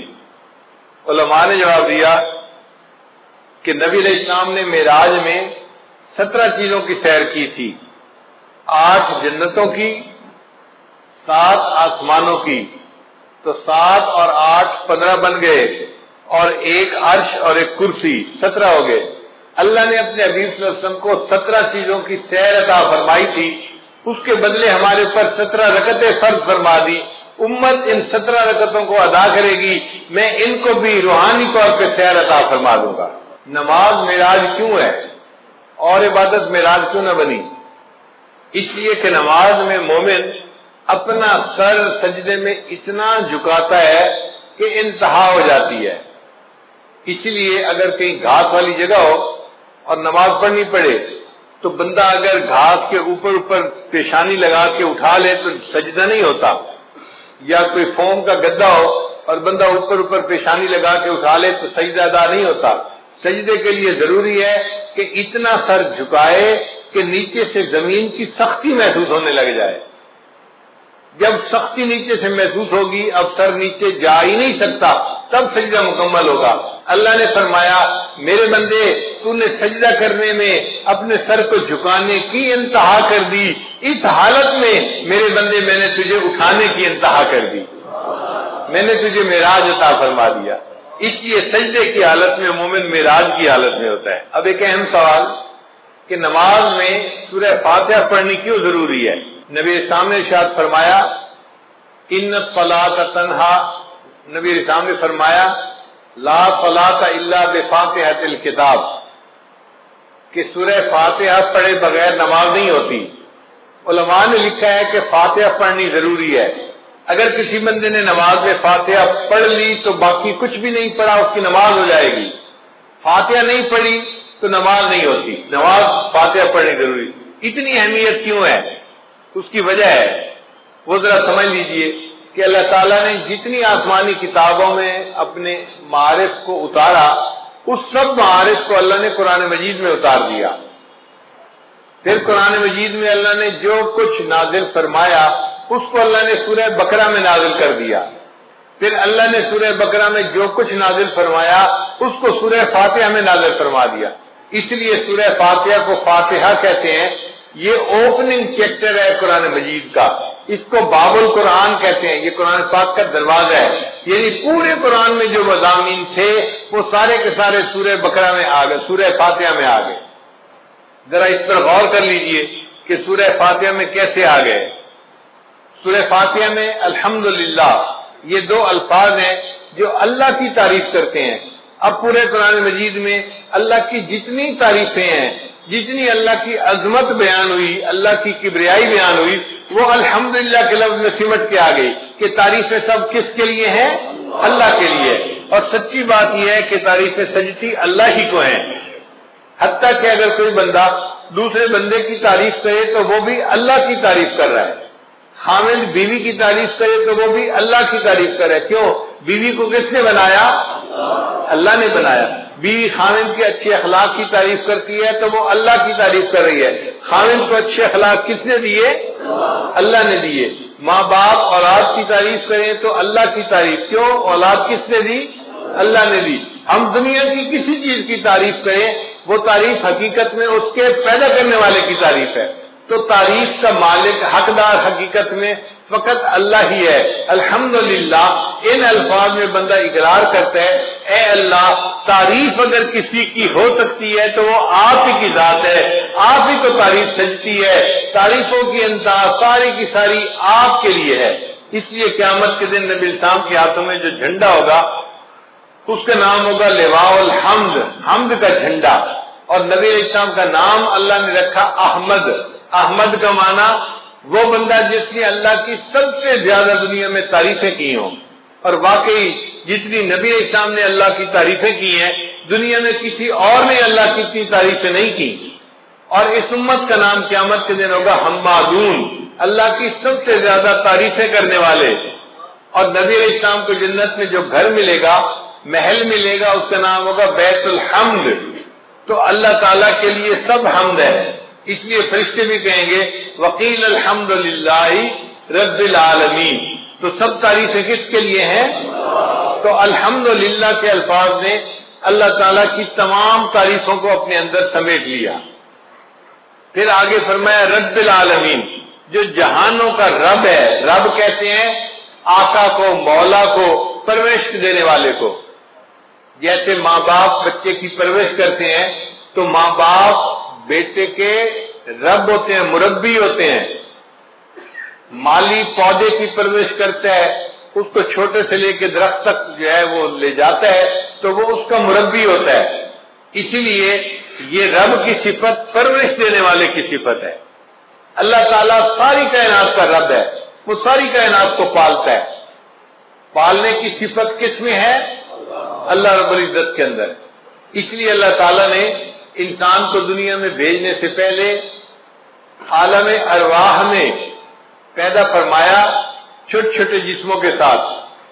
علماء نے جواب دیا کہ نبی علیہ السلام نے معراج میں 17 چیزوں کی سیر کی تھی، 8 جنتوں کی، 7 آسمانوں کی، تو 7 اور 8 15 بن گئے، اور 1 عرش اور 1 کرسی، 17 ہو گئے۔ اللہ نے اپنے حبیب صلی اللہ علیہ وسلم کو 17 چیزوں کی سیر عطا فرمائی تھی، اس کے بدلے ہمارے اوپر 17 رکعتیں فرض فرما دی۔ امت ان 17 رکعتوں کو ادا کرے گی، میں ان کو بھی روحانی طور پہ سیر عطا فرما دوں گا۔ نماز معراج کیوں ہے اور عبادت معراج کیوں نہ بنی؟ اس لیے کہ نماز میں مومن اپنا سر سجدے میں اتنا جھکاتا ہے کہ انتہا ہو جاتی ہے۔ اس لیے اگر کہیں گھاس والی جگہ ہو اور نماز پڑھنی پڑے تو بندہ اگر گھاس کے اوپر پیشانی لگا کے اٹھا لے تو سجدہ نہیں ہوتا، یا کوئی فوم کا گدا ہو اور بندہ اوپر پیشانی لگا کے اٹھا لے تو سجدہ ادا نہیں ہوتا۔ سجدے کے لیے ضروری ہے کہ اتنا سر جھکائے کہ نیچے سے زمین کی سختی محسوس ہونے لگ جائے۔ جب سختی نیچے سے محسوس ہوگی، اب سر نیچے جا ہی نہیں سکتا، تب سجدہ مکمل ہوگا۔ اللہ نے فرمایا میرے بندے تو نے سجدہ کرنے میں اپنے سر کو جھکانے کی انتہا کر دی، اس حالت میں میرے بندے میں نے تجھے اٹھانے کی انتہا کر دی، میں نے تجھے معراج عطا فرما دیا۔ اس لیے سجدے کی حالت میں مومن معراج کی حالت میں ہوتا ہے۔ اب ایک اہم سوال کہ نماز میں سورہ فاتحہ پڑھنی کیوں ضروری ہے؟ نبی اسلام نے ارشاد فرمایا ان الصلاۃ تنہا، نبی اسلام نے فرمایا لا صلاۃ الا بفاتحۃ الکتاب، کہ سورہ فاتحہ پڑھے بغیر نماز نہیں ہوتی۔ علماء نے لکھا ہے کہ فاتحہ پڑھنی ضروری ہے، اگر کسی بندے نے نماز میں فاتحہ پڑھ لی تو باقی کچھ بھی نہیں پڑھا، اس کی نماز ہو جائے گی۔ فاتحہ نہیں پڑھی تو نماز نہیں ہوتی، نماز فاتحہ پڑھنی ضروری۔ اتنی اہمیت کیوں ہے؟ اس کی وجہ ہے وہ ذرا سمجھ لیجئے کہ اللہ تعالیٰ نے جتنی آسمانی کتابوں میں اپنے معارف کو اتارا، اس سب معارف کو اللہ نے قرآن مجید میں اتار دیا۔ پھر قرآن مجید میں اللہ نے جو کچھ نازل فرمایا اس کو اللہ نے سورہ بقرہ میں نازل کر دیا، پھر اللہ نے سورہ بقرہ میں جو کچھ نازل فرمایا اس کو سورہ فاتحہ میں نازل فرما دیا۔ اس لیے سورہ فاتحہ کو فاتحہ کہتے ہیں، یہ اوپننگ چیپٹر ہے قرآن مجید کا، اس کو باب القرآن کہتے ہیں، یہ قرآن پاک کا دروازہ ہے، یعنی پورے قرآن میں جو مضامین تھے وہ سارے کے سارے سورہ بقرہ میں آ گئے، سورہ فاتحہ میں آ گئے۔ ذرا اس پر غور کر لیجئے کہ سورہ فاتحہ میں کیسے آ گئے۔ سورہ فاتحہ میں الحمدللہ یہ 2 الفاظ ہیں جو اللہ کی تعریف کرتے ہیں۔ اب پورے قرآن مجید میں اللہ کی جتنی تعریفیں ہیں، جتنی اللہ کی عظمت بیان ہوئی، اللہ کی کبریائی بیان ہوئی، وہ الحمدللہ کے لفظ میں سمٹ کے آ گئی کہ تعریفیں سب کس کے لیے ہیں؟ اللہ کے لیے۔ اور سچی بات یہ ہے کہ تعریفیں سجتی اللہ ہی کو ہیں، حتیٰ کہ اگر کوئی بندہ دوسرے بندے کی تعریف کرے تو وہ بھی اللہ کی تعریف کر رہا ہے، خاوند بیوی کی تعریف کرے تو وہ بھی اللہ کی تعریف کر رہا ہے۔ کیوں؟ بیوی کو کس نے بنایا؟ اللہ نے بنایا۔ بیوی خاوند کے اچھے اخلاق کی تعریف کرتی ہے تو وہ اللہ کی تعریف کر رہی ہے۔ خاوند کو اچھے اخلاق کس نے دیے؟ اللہ نے دیے۔ ماں باپ اولاد کی تعریف کریں تو اللہ کی تعریف، کیوں؟ اولاد کس نے دی؟ اللہ نے دی۔ ہم دنیا کی کسی چیز کی تعریف کریں، وہ تعریف حقیقت میں اس کے پیدا کرنے والے کی تعریف ہے، تو تعریف کا مالک حقدار حقیقت میں فقط اللہ ہی ہے۔ الحمدللہ ان الفاظ میں بندہ اقرار کرتا ہے، اے اللہ تعریف اگر کسی کی ہو سکتی ہے تو وہ آپ ہی کی ذات ہے، آپ ہی کو تعریف سجتی ہے، تعریفوں کی انتہا ساری کی ساری آپ کے لیے ہے۔ اس لیے قیامت کے دن نبی السلام کے ہاتھوں میں جو جھنڈا ہوگا اس کا نام ہوگا لواء الحمد، حمد کا جھنڈا، اور نبی علیہ السلام کا نام اللہ نے رکھا احمد۔ احمد کا معنی وہ بندہ جس نے اللہ کی سب سے زیادہ دنیا میں تعریفیں کی ہوں، اور واقعی جتنی نبی علیہ السلام نے اللہ کی تعریفیں کی ہیں دنیا میں کسی اور نے اللہ کی اتنی تعریفیں نہیں کی۔ اور اس امت کا نام قیامت کے دن ہوگا حمادون، اللہ کی سب سے زیادہ تعریفیں کرنے والے۔ اور نبی علیہ السلام کو جنت میں جو گھر ملے گا، محل ملے گا، اس کا نام ہوگا بیت الحمد۔ تو اللہ تعالیٰ کے لیے سب حمد ہے، اس لیے فرشتے بھی کہیں گے وقیل الحمد للہ رب العالمین۔ تو سب تعریفیں کس کے لیے ہیں؟ تو الحمدللہ کے الفاظ نے اللہ تعالیٰ کی تمام تعریفوں کو اپنے اندر سمیٹ لیا۔ پھر آگے فرمایا رب العالمین، جو جہانوں کا رب ہے۔ رب کہتے ہیں آقا کو، مولا کو، پرورش دینے والے کو۔ جیسے ماں باپ بچے کی پرورش کرتے ہیں تو ماں باپ بیٹے کے رب ہوتے ہیں، مربی ہوتے ہیں۔ مالی پودے کی پرورش کرتا ہے، اس کو چھوٹے سے لے کے درخت تک جو ہے وہ لے جاتا ہے تو وہ اس کا مربی ہوتا ہے۔ اسی لیے یہ رب کی صفت پرورش دینے والے کی صفت ہے۔ اللہ تعالیٰ ساری کائنات کا رب ہے، وہ ساری کائنات کو پالتا ہے۔ پالنے کی صفت کس میں ہے؟ اللہ رب العزت کے اندر۔ اس لیے اللہ تعالیٰ نے انسان کو دنیا میں بھیجنے سے پہلے عالم ارواح میں پیدا فرمایا چھوٹے چھوٹے جسموں کے ساتھ،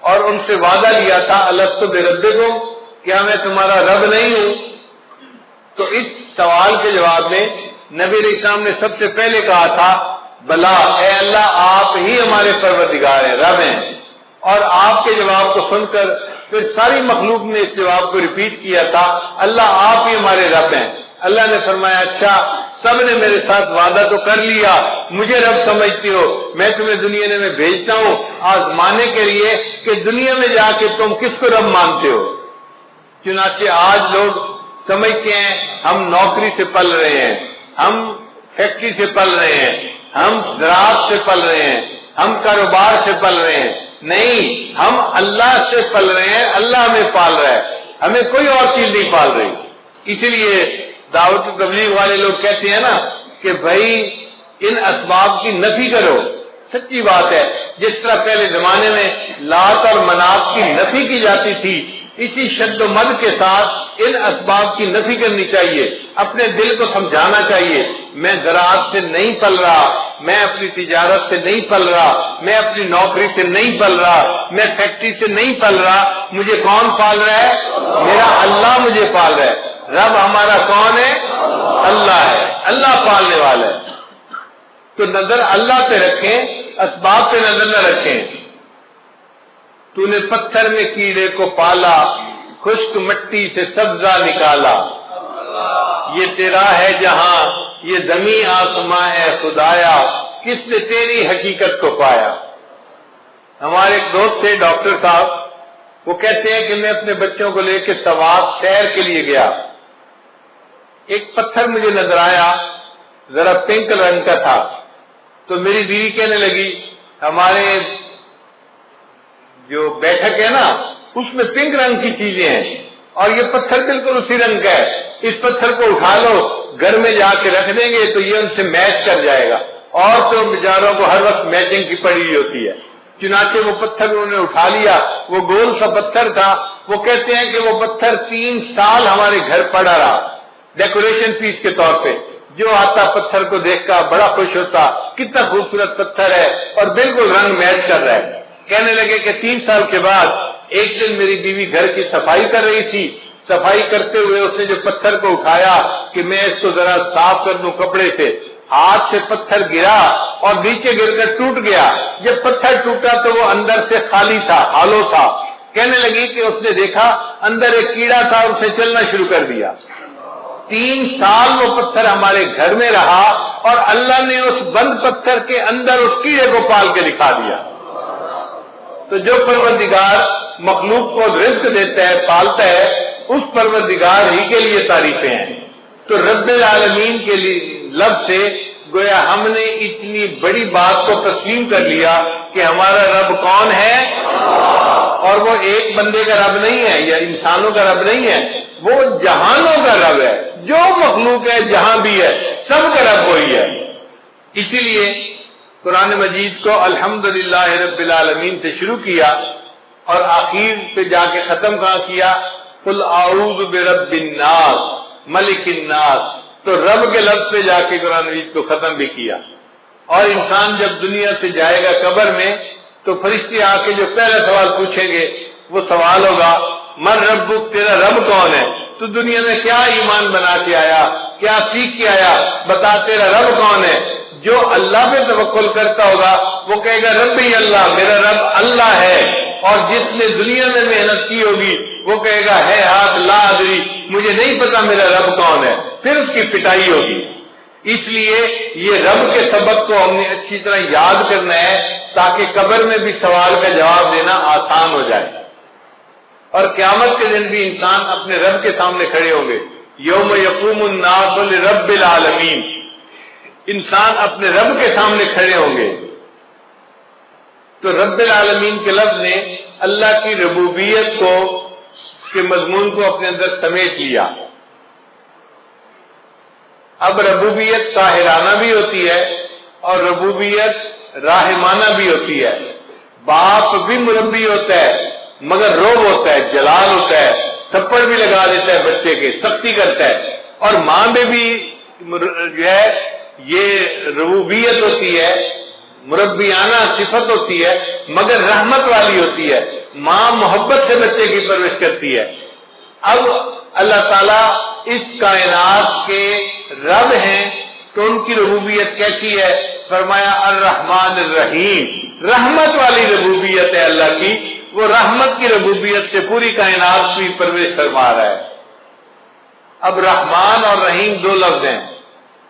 اور ان سے وعدہ لیا تھا الست بربکم، کیا میں تمہارا رب نہیں ہوں؟ تو اس سوال کے جواب میں نبی علیہ السلام نے سب سے پہلے کہا تھا بلا، اے اللہ آپ ہی ہمارے پروردگار ہیں، رب ہیں۔ اور آپ کے جواب کو سن کر پھر ساری مخلوق نے اس جواب کو ریپیٹ کیا تھا، اللہ آپ ہی ہمارے رب ہیں۔ اللہ نے فرمایا اچھا سب نے میرے ساتھ وعدہ تو کر لیا، مجھے رب سمجھتے ہو، میں تمہیں دنیا میں بھیجتا ہوں آزمانے کے لیے کہ دنیا میں جا کے تم کس کو رب مانتے ہو۔ چنانچہ آج لوگ سمجھتے ہیں ہم نوکری سے پل رہے ہیں، ہم فیکٹری سے پل رہے ہیں، ہم زراعت سے پل رہے ہیں، ہم کاروبار سے پل رہے ہیں۔ نہیں، ہم اللہ سے پل رہے ہیں، اللہ ہمیں پال رہا ہے، ہمیں کوئی اور چیز نہیں پال رہی۔ اسی لیے دعوت و تبلیغ والے لوگ کہتے ہیں نا کہ بھائی ان اسباب کی نفی کرو۔ سچی بات ہے، جس طرح پہلے زمانے میں لات اور منات کی نفی کی جاتی تھی، اسی شد و مد کے ساتھ ان اسباب کی نفی کرنی چاہیے، اپنے دل کو سمجھانا چاہیے میں زراعت سے نہیں پل رہا، میں اپنی تجارت سے نہیں پل رہا، میں اپنی نوکری سے نہیں پل رہا، میں فیکٹری سے نہیں پل رہا، مجھے کون پال رہا ہے؟ میرا اللہ مجھے پال رہا ہے۔ رب ہمارا کون ہے؟ اللہ ہے، اللہ پالنے والا ہے۔ تو نظر اللہ پہ رکھیں، اسباب پہ نظر نہ رکھیں۔ تو نے پتھر میں کیڑے کو پالا، خشک مٹی سے سبزہ نکالا، یہ تیرا ہے جہاں، یہ زمین آسماں ہے خدایا، کس نے تیری حقیقت کو پایا۔ ہمارے ایک دوست تھے ڈاکٹر صاحب، وہ کہتے ہیں کہ میں اپنے بچوں کو لے کے سوات سیر کے لیے گیا، ایک پتھر مجھے نظر آیا، ذرا پنک رنگ کا تھا، تو میری بیوی کہنے لگی ہمارے جو بیٹھک ہے نا اس میں پنک رنگ کی چیزیں ہیں، اور یہ پتھر بالکل اسی رنگ کا ہے، اس پتھر کو اٹھا لو گھر میں جا کے رکھ دیں گے تو یہ ان سے میچ کر جائے گا، اور تو بیچاروں کو ہر وقت میچنگ کی پڑی ہوئی ہوتی ہے۔ چنانچہ وہ پتھر انہوں نے اٹھا لیا، وہ گول سا پتھر تھا، وہ کہتے ہیں کہ وہ پتھر 3 سال ہمارے گھر پڑا رہا ڈیکوریشن پیس کے طور پہ، جو آتا پتھر کو دیکھ کر بڑا خوش ہوتا، کتنا خوبصورت پتھر ہے اور بالکل رنگ میچ کر رہا ہے۔ کہنے لگے کہ 3 سال کے بعد ایک دن میری بیوی گھر کی صفائی کر رہی تھی، صفائی کرتے ہوئے اس نے جو پتھر کو اٹھایا کہ میں اس کو ذرا صاف کر دوں کپڑے سے، ہاتھ سے پتھر گرا اور نیچے گر کر ٹوٹ گیا۔ جب پتھر ٹوٹا تو وہ اندر سے خالی تھا، ہالو تھا۔ کہنے لگی کہ اس نے دیکھا اندر ایک کیڑا تھا اور اسے چلنا شروع کر دیا۔ 3 سال وہ پتھر ہمارے گھر میں رہا اور اللہ نے اس بند پتھر کے اندر اس کیڑے کو پال کے دکھا دیا۔ تو جو پروردگار مخلوق کو رزق دیتا ہے، پالتا ہے، اس پروردگار ہی کے لیے تعریفیں ہیں۔ تو رب العالمین کے لفظ سے گویا ہم نے اتنی بڑی بات کو تسلیم کر لیا کہ ہمارا رب کون ہے، اور وہ ایک بندے کا رب نہیں ہے یا انسانوں کا رب نہیں ہے، وہ جہانوں کا رب ہے۔ جو مخلوق ہے جہاں بھی ہے سب کا رب وہی ہے۔ اسی لیے قرآن مجید کو الحمدللہ رب العالمین سے شروع کیا اور آخر پہ جا کے ختم کہاں کیا؟ قل اعوذ برب الناس ملک الناس۔ تو رب کے لفظ پہ جا کے قرآن مجید کو ختم بھی کیا۔ اور انسان جب دنیا سے جائے گا قبر میں تو فرشتے آ کے جو پہلا سوال پوچھیں گے وہ سوال ہوگا من ربک، تیرا رب کون ہے؟ تو دنیا میں کیا ایمان بنا کے آیا، کیا سیکھ کے آیا، بتا تیرا رب کون ہے؟ جو اللہ پہ توکل کرتا ہوگا وہ کہے گا ربی اللہ، میرا رب اللہ ہے۔ اور جس نے دنیا میں محنت کی ہوگی وہ کہے گا ہے ہاتھ لا ادری، مجھے نہیں پتا میرا رب کون ہے، پھر اس کی پٹائی ہوگی۔ اس لیے یہ رب کے سبق کو ہم نے اچھی طرح یاد کرنا ہے تاکہ قبر میں بھی سوال کا جواب دینا آسان ہو جائے، اور قیامت کے دن بھی انسان اپنے رب کے سامنے کھڑے ہوں گے۔ یوم یقوم الناس لرب العالمین، انسان اپنے رب کے سامنے کھڑے ہوں گے۔ تو رب العالمین کے لفظ نے اللہ کی ربوبیت کو کے مضمون کو اپنے اندر سمیٹ لیا۔ اب ربوبیت قاہرانہ بھی ہوتی ہے اور ربوبیت راحمانہ بھی ہوتی ہے۔ باپ بھی مربی ہوتا ہے مگر روب ہوتا ہے، جلال ہوتا ہے، تھپڑ بھی لگا دیتا ہے بچے کے، سختی کرتا ہے۔ اور ماں میں بھی جو ہے یہ ربوبیت ہوتی ہے، مربیانہ صفت ہوتی ہے مگر رحمت والی ہوتی ہے۔ ماں محبت سے بچے کی پرورش کرتی ہے۔ اب اللہ تعالیٰ اس کائنات کے رب ہیں تو ان کی ربوبیت کیسی ہے؟ فرمایا الرحمن الرحیم، رحمت والی ربوبیت ہے اللہ کی، وہ رحمت کی ربوبیت سے پوری کائنات کی پرورش فرما رہا ہے۔ اب رحمان اور رحیم 2 لفظ ہیں۔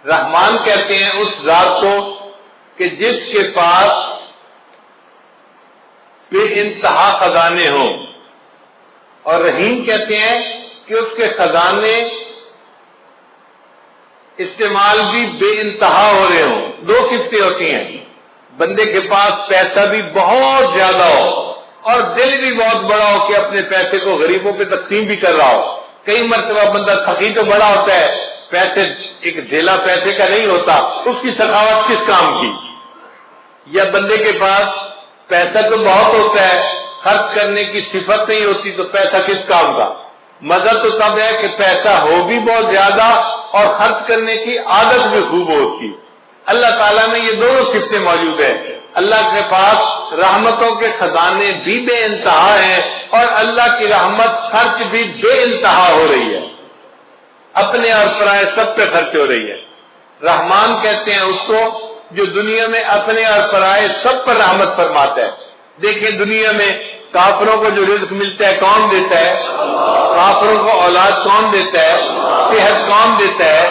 رحمان کہتے ہیں اس ذات کو کہ جس کے پاس بے انتہا خزانے ہوں، اور رحیم کہتے ہیں کہ اس کے خزانے استعمال بھی بے انتہا ہو رہے ہوں۔ 2 صفتیں ہوتی ہیں، بندے کے پاس پیسہ بھی بہت زیادہ ہو اور دل بھی بہت بڑا ہو کہ اپنے پیسے کو غریبوں پہ تقسیم بھی کر رہا ہو۔ کئی مرتبہ بندہ سخی تو بڑا ہوتا ہے، پیسے ایک ڈھیلا پیسے کا نہیں ہوتا، اس کی سخاوت کس کام کی؟ یا بندے کے پاس پیسہ تو بہت ہوتا ہے، خرچ کرنے کی صفت نہیں ہوتی تو پیسہ کس کام کا؟ مزہ تو تب ہے کہ پیسہ ہو بھی بہت زیادہ اور خرچ کرنے کی عادت بھی خوب ہوتی۔ اللہ تعالیٰ میں یہ دونوں صفتیں موجود ہیں۔ اللہ کے پاس رحمتوں کے خزانے بھی بے انتہا ہیں اور اللہ کی رحمت خرچ بھی بے انتہا ہو رہی ہے، اپنے اور پرائے سب پہ خرچ ہو رہی ہے۔ رحمان کہتے ہیں اس کو جو دنیا میں اپنے اور پرائے سب پر رحمت فرماتا ہے۔ دیکھیں دنیا میں کافروں کو جو رزق ملتا ہے کون دیتا ہے؟ کافروں کو اولاد کون دیتا ہے؟ صحت کون دیتا ہے؟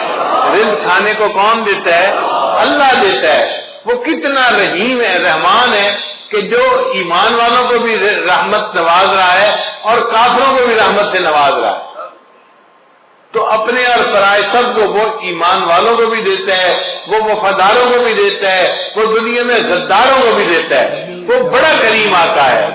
رزق کھانے کو کون دیتا ہے؟ اللہ دیتا ہے۔ وہ کتنا رحیم ہے، رحمان ہے کہ جو ایمان والوں کو بھی رحمت نواز رہا ہے اور کافروں کو بھی رحمت سے نواز رہا ہے۔ تو اپنے اور پرائے سب کو وہ ایمان والوں کو بھی دیتا ہے، وہ وفاداروں کو بھی دیتا ہے، وہ دنیا میں غداروں کو بھی دیتا ہے۔ وہ بڑا کریم آتا ہے،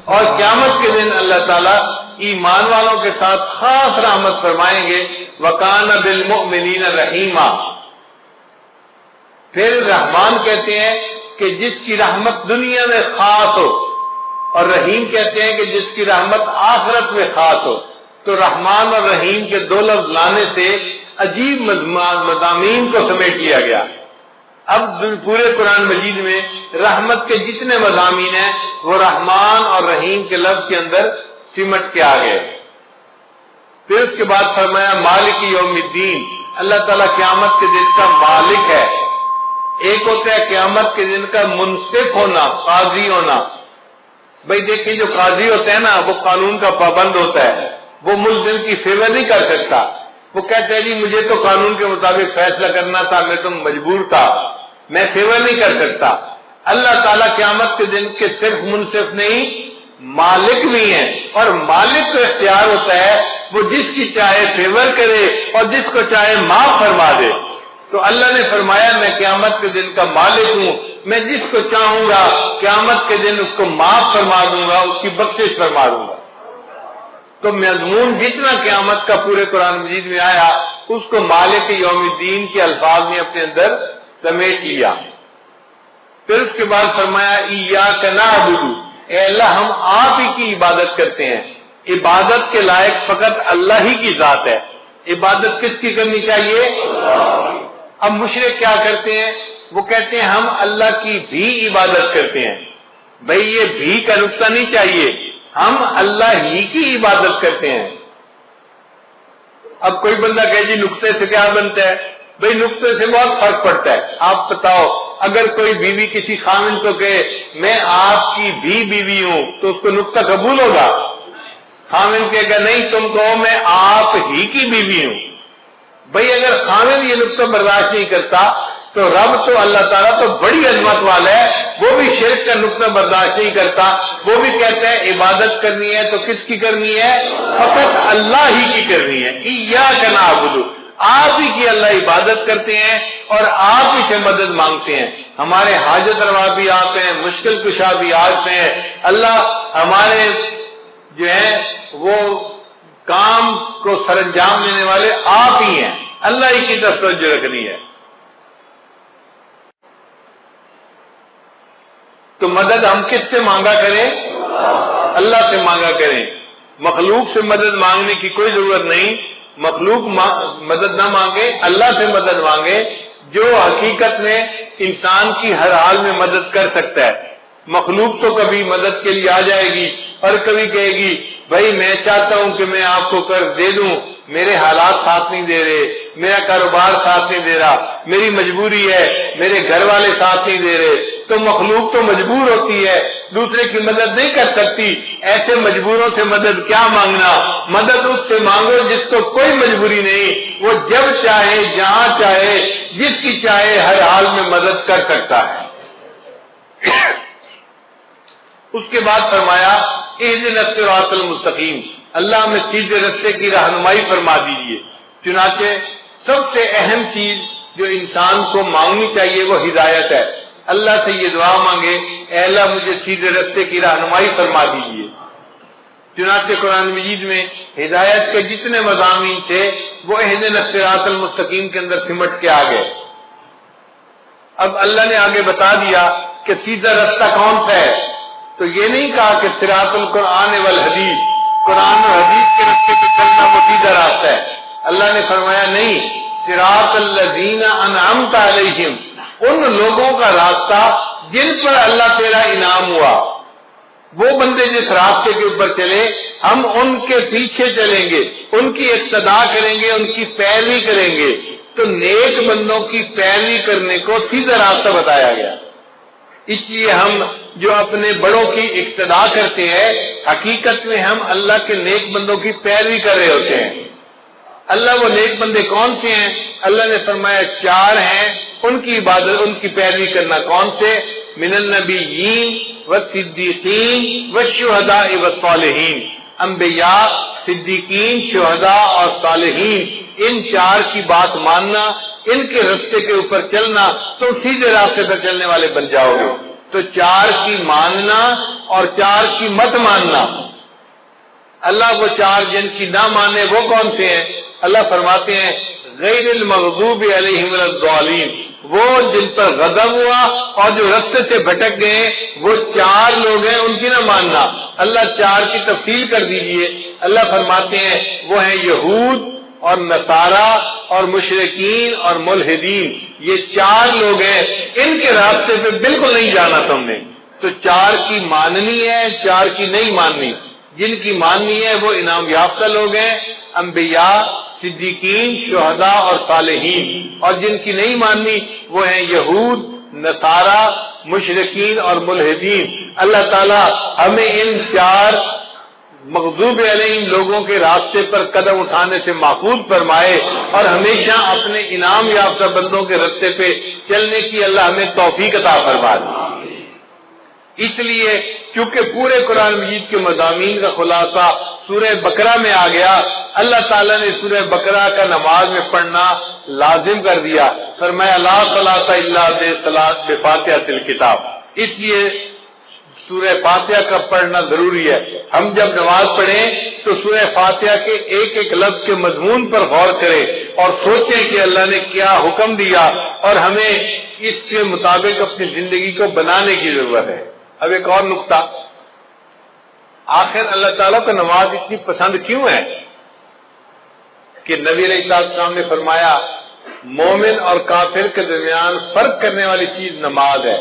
اور قیامت کے دن اللہ تعالیٰ ایمان والوں کے ساتھ خاص رحمت فرمائیں گے. وَكَانَ بِالْمُؤْمِنِينَ رَحِيمًا. پھر رحمان کہتے ہیں کہ جس کی رحمت دنیا میں خاص ہو، اور رحیم کہتے ہیں کہ جس کی رحمت آخرت میں خاص ہو. تو رحمان اور رحیم کے دو لفظ لانے سے عجیب مضامین کو سمیٹ لیا گیا. اب پورے قرآن مجید میں رحمت کے جتنے مضامین ہیں وہ رحمان اور رحیم کے لفظ کے اندر سمٹ کے آ گئے. پھر اس کے بعد فرمایا مالک یوم الدین. اللہ تعالیٰ قیامت کے دن کا مالک ہے. ایک ہوتا ہے قیامت کے دن کا منصف ہونا، قاضی ہونا. بھائی دیکھیں جو قاضی ہوتا ہے نا وہ قانون کا پابند ہوتا ہے، وہ ملزم کی فیور نہیں کر سکتا. وہ کہتا ہے جی مجھے تو قانون کے مطابق فیصلہ کرنا تھا، میں تو مجبور تھا، میں فیور نہیں کر سکتا. اللہ تعالیٰ قیامت کے دن کے صرف منصف نہیں مالک بھی ہیں، اور مالک کو اختیار ہوتا ہے وہ جس کی چاہے فیور کرے اور جس کو چاہے معاف فرما دے. تو اللہ نے فرمایا میں قیامت کے دن کا مالک ہوں، میں جس کو چاہوں گا قیامت کے دن اس کو معاف فرما دوں گا، اس کی بخشش فرما دوں گا. تو مضمون جتنا قیامت کا پورے قرآن مجید میں آیا اس کو مالک یوم الدین کے الفاظ میں اپنے اندر سمیٹ لیا. پھر اس کے بعد فرمایا ایاک نعبد، اے اللہ ہم آپ ہی کی عبادت کرتے ہیں. عبادت کے لائق فقط اللہ ہی کی ذات ہے. عبادت کس کی کرنی چاہیے؟ اب مشرک کیا کرتے ہیں؟ وہ کہتے ہیں ہم اللہ کی بھی عبادت کرتے ہیں. بھئی یہ بھی کا نقطہ نہیں چاہیے، ہم اللہ ہی کی عبادت کرتے ہیں. اب کوئی بندہ کہے جی نقطے سے کیا بنتا ہے؟ بھئی نقطے سے بہت فرق پڑتا ہے. آپ بتاؤ اگر کوئی بیوی کسی خاوند کو کہے میں آپ کی بھی بیوی ہوں تو اس کو نقطہ قبول ہوگا؟ خاوند کہے گا نہیں تم کہو میں آپ ہی کی بیوی ہوں. بھئی اگر خاوند یہ نقطہ برداشت نہیں کرتا تو رب تو اللہ تعالیٰ تو بڑی عظمت والا ہے، وہ بھی شرک کا نقطہ برداشت نہیں کرتا. وہ بھی کہتا ہے عبادت کرنی ہے تو کس کی کرنی ہے؟ فقط اللہ ہی کی کرنی ہے. ایاک نعبد، آپ ہی کی اللہ عبادت کرتے ہیں اور آپ ہی سے مدد مانگتے ہیں. ہمارے حاجت روا بھی آپ ہیں، مشکل کشا بھی آپ ہیں. اللہ ہمارے جو ہیں وہ کام کو سر انجام دینے والے آپ ہی ہیں. اللہ ہی کی طرف توجہ رکھنی ہے. تو مدد ہم کس سے مانگا کریں؟ اللہ سے مانگا کریں. مخلوق سے مدد مانگنے کی کوئی ضرورت نہیں. مخلوق مدد نہ مانگے، اللہ سے مدد مانگے جو حقیقت میں انسان کی ہر حال میں مدد کر سکتا ہے. مخلوق تو کبھی مدد کے لیے آ جائے گی اور کبھی کہے گی بھائی میں چاہتا ہوں کہ میں آپ کو قرض دے دوں، میرے حالات ساتھ نہیں دے رہے، میرا کاروبار ساتھ نہیں دے رہا، میری مجبوری ہے، میرے گھر والے ساتھ نہیں دے رہے. تو مخلوق تو مجبور ہوتی ہے، دوسرے کی مدد نہیں کر سکتی. ایسے مجبوروں سے مدد کیا مانگنا؟ مدد اس سے مانگو جس کو کوئی مجبوری نہیں، وہ جب چاہے جہاں چاہے جس کی چاہے ہر حال میں مدد کر سکتا ہے. اس کے بعد فرمایا اہدنا الصراط المستقیم، اللہ ہمیں سیدھے راستے کی رہنمائی فرما دیجیے. چنانچہ سب سے اہم چیز جو انسان کو مانگنی چاہیے وہ ہدایت ہے. اللہ سے یہ دعا مانگے اے اللہ مجھے سیدھے راستے کی رہنمائی فرما دیجیے. چنانچہ قرآن مجید میں ہدایت کے جتنے مضامین تھے وہ اہدنا الصراط المستقیم کے اندر سمٹ کے آ گئے. اب اللہ نے آگے بتا دیا کہ سیدھا راستہ کون سا ہے. تو یہ نہیں کہا کہ صراط القرآن والحدیث، قرآن اور حدیث کے راستے پہ چلنا وہ سیدھا راستہ ہے. اللہ نے فرمایا نہیں، صراط الذین انعمت علیہم، ان لوگوں کا راستہ جن پر اللہ تیرا انعام ہوا. وہ بندے جس راستے کے اوپر چلے ہم ان کے پیچھے چلیں گے، ان کی اقتداء کریں گے، ان کی پیروی کریں گے. تو نیک بندوں کی پیروی کرنے کو سیدھا راستہ بتایا گیا. اس لیے ہم جو اپنے بڑوں کی اقتداء کرتے ہیں حقیقت میں ہم اللہ کے نیک بندوں کی پیروی کر رہے ہوتے ہیں. اللہ وہ نیک بندے کون سے ہیں؟ اللہ نے فرمایا 4 ہیں، ان کی عبادت ان کی پیروی کرنا. کون سے؟ من النبیین والصدیقین والشہداء والصالحین. انبیاء، صدیقین، شہداء اور صالحین، ان 4 کی بات ماننا، ان کے راستے کے اوپر چلنا تو سیدھے راستے پر چلنے والے بن جاؤ گے. تو 4 کی ماننا اور 4 کی مت ماننا. اللہ وہ چار جن کی نہ مانے وہ کون سے ہیں؟ اللہ فرماتے ہیں غیر المغضوب علیہم ولا الضالین، وہ جن پر غضب ہوا اور جو رستے سے بھٹک گئے وہ چار لوگ ہیں، ان کی نہ ماننا۔ اللہ چار کی تفصیل کر دیجئے۔ اللہ فرماتے ہیں وہ ہیں یہود اور نصارہ اور مشرکین اور ملحدین، یہ چار لوگ ہیں، ان کے راستے پہ بالکل نہیں جانا تم نے۔ تو چار کی ماننی ہے، چار کی نہیں ماننی۔ جن کی ماننی ہے وہ انعام یافتہ لوگ ہیں، انبیاء، صدیقین، شہداء اور صالحین، اور جن کی نہیں ماننی وہ ہیں یہود، نصارہ، مشرکین اور ملحدین۔ اللہ تعالی ہمیں ان چار مغضوب علیہم لوگوں کے راستے پر قدم اٹھانے سے محفوظ فرمائے اور ہمیشہ اپنے انعام یافتہ بندوں کے راستے پہ چلنے کی اللہ ہمیں توفیق عطا فرمائے۔ اس لیے کیونکہ پورے قرآن مجید کے مضامین کا خلاصہ سورہ بقرہ میں آ گیا، اللہ تعالیٰ نے سورہ بقرہ کا نماز میں پڑھنا لازم کر دیا، فرمایا لا صلاۃ الا بفاتحۃ الکتاب۔ اس لیے سورہ فاتحہ کا پڑھنا ضروری ہے۔ ہم جب نماز پڑھیں تو سورہ فاتحہ کے ایک ایک لفظ کے مضمون پر غور کریں اور سوچیں کہ اللہ نے کیا حکم دیا اور ہمیں اس کے مطابق اپنی زندگی کو بنانے کی ضرورت ہے۔ اب ایک اور نقطہ، آخر اللہ تعالیٰ کو نماز اتنی پسند کیوں ہے کہ نبی علیہ السلام نے فرمایا مومن اور کافر کے درمیان فرق کرنے والی چیز نماز ہے،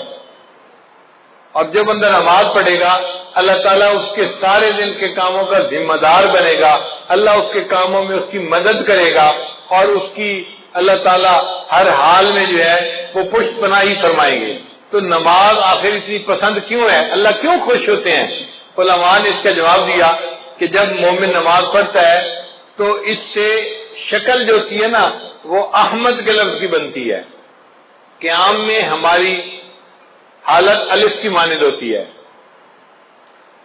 اور جو بندہ نماز پڑھے گا اللہ تعالیٰ اس کے سارے دن کے کاموں کا ذمہ دار بنے گا، اللہ اس کے کاموں میں اس کی مدد کرے گا اور اس کی اللہ تعالیٰ ہر حال میں جو ہے وہ پشت پناہی فرمائیں گے۔ تو نماز آخر اتنی پسند کیوں ہے؟ اللہ کیوں خوش ہوتے ہیں؟ علماء نے اس کا جواب دیا کہ جب مومن نماز پڑھتا ہے تو اس سے شکل جو ہوتی ہے نا وہ احمد کے لفظ کی بنتی ہے۔ قیام میں ہماری حالت الف کی مانند ہوتی ہے،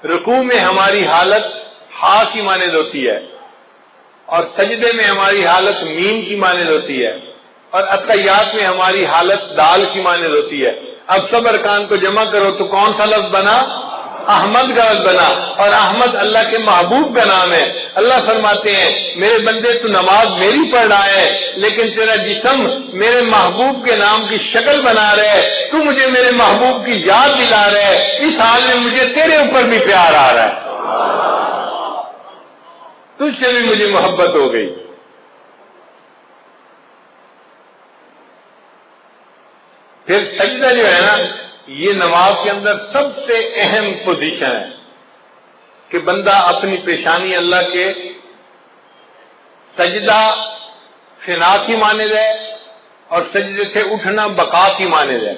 رکوع میں ہماری حالت ہا کی مانند ہوتی ہے، اور سجدے میں ہماری حالت میم کی مانند ہوتی ہے، اور اتحیات میں ہماری حالت دال کی مانند ہوتی ہے۔ اب سب ارکان کو جمع کرو تو کون سا لفظ بنا؟ احمد کا لفظ بنا، اور احمد اللہ کے محبوب کا نام ہے۔ اللہ فرماتے ہیں میرے بندے تو نماز میری پڑھ رہا ہے لیکن تیرا جسم میرے محبوب کے نام کی شکل بنا رہا ہے، تو مجھے میرے محبوب کی یاد دلا رہا ہے، اس حال میں مجھے تیرے اوپر بھی پیار آ رہا ہے، تجھ سے بھی مجھے محبت ہو گئی۔ پھر سجدہ جو ہے نا یہ نماز کے اندر سب سے اہم پوزیشن ہے کہ بندہ اپنی پیشانی اللہ کے سجدہ فنا کی مانند ہے اور سجدے سے اٹھنا بقا کی مانند ہے۔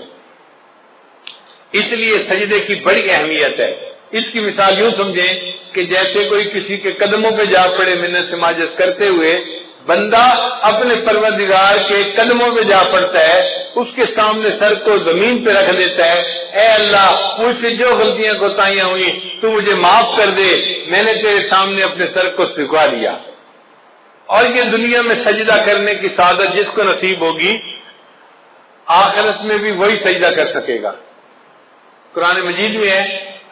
اس لیے سجدے کی بڑی اہمیت ہے۔ اس کی مثال یوں سمجھیں کہ جیسے کوئی کسی کے قدموں پہ جا پڑے منت سماجت کرتے ہوئے، بندہ اپنے پروردگار کے قدموں پہ جا پڑتا ہے، اس کے سامنے سر کو زمین پہ رکھ دیتا ہے، اے اللہ مجھ سے جو غلطیاں کوتاہیاں ہوئی تو مجھے معاف کر دے، میں نے تیرے سامنے اپنے سر کو جھکا دیا۔ اور یہ دنیا میں سجدہ کرنے کی سعادت جس کو نصیب ہوگی آخرت میں بھی وہی سجدہ کر سکے گا۔ قرآن مجید میں ہے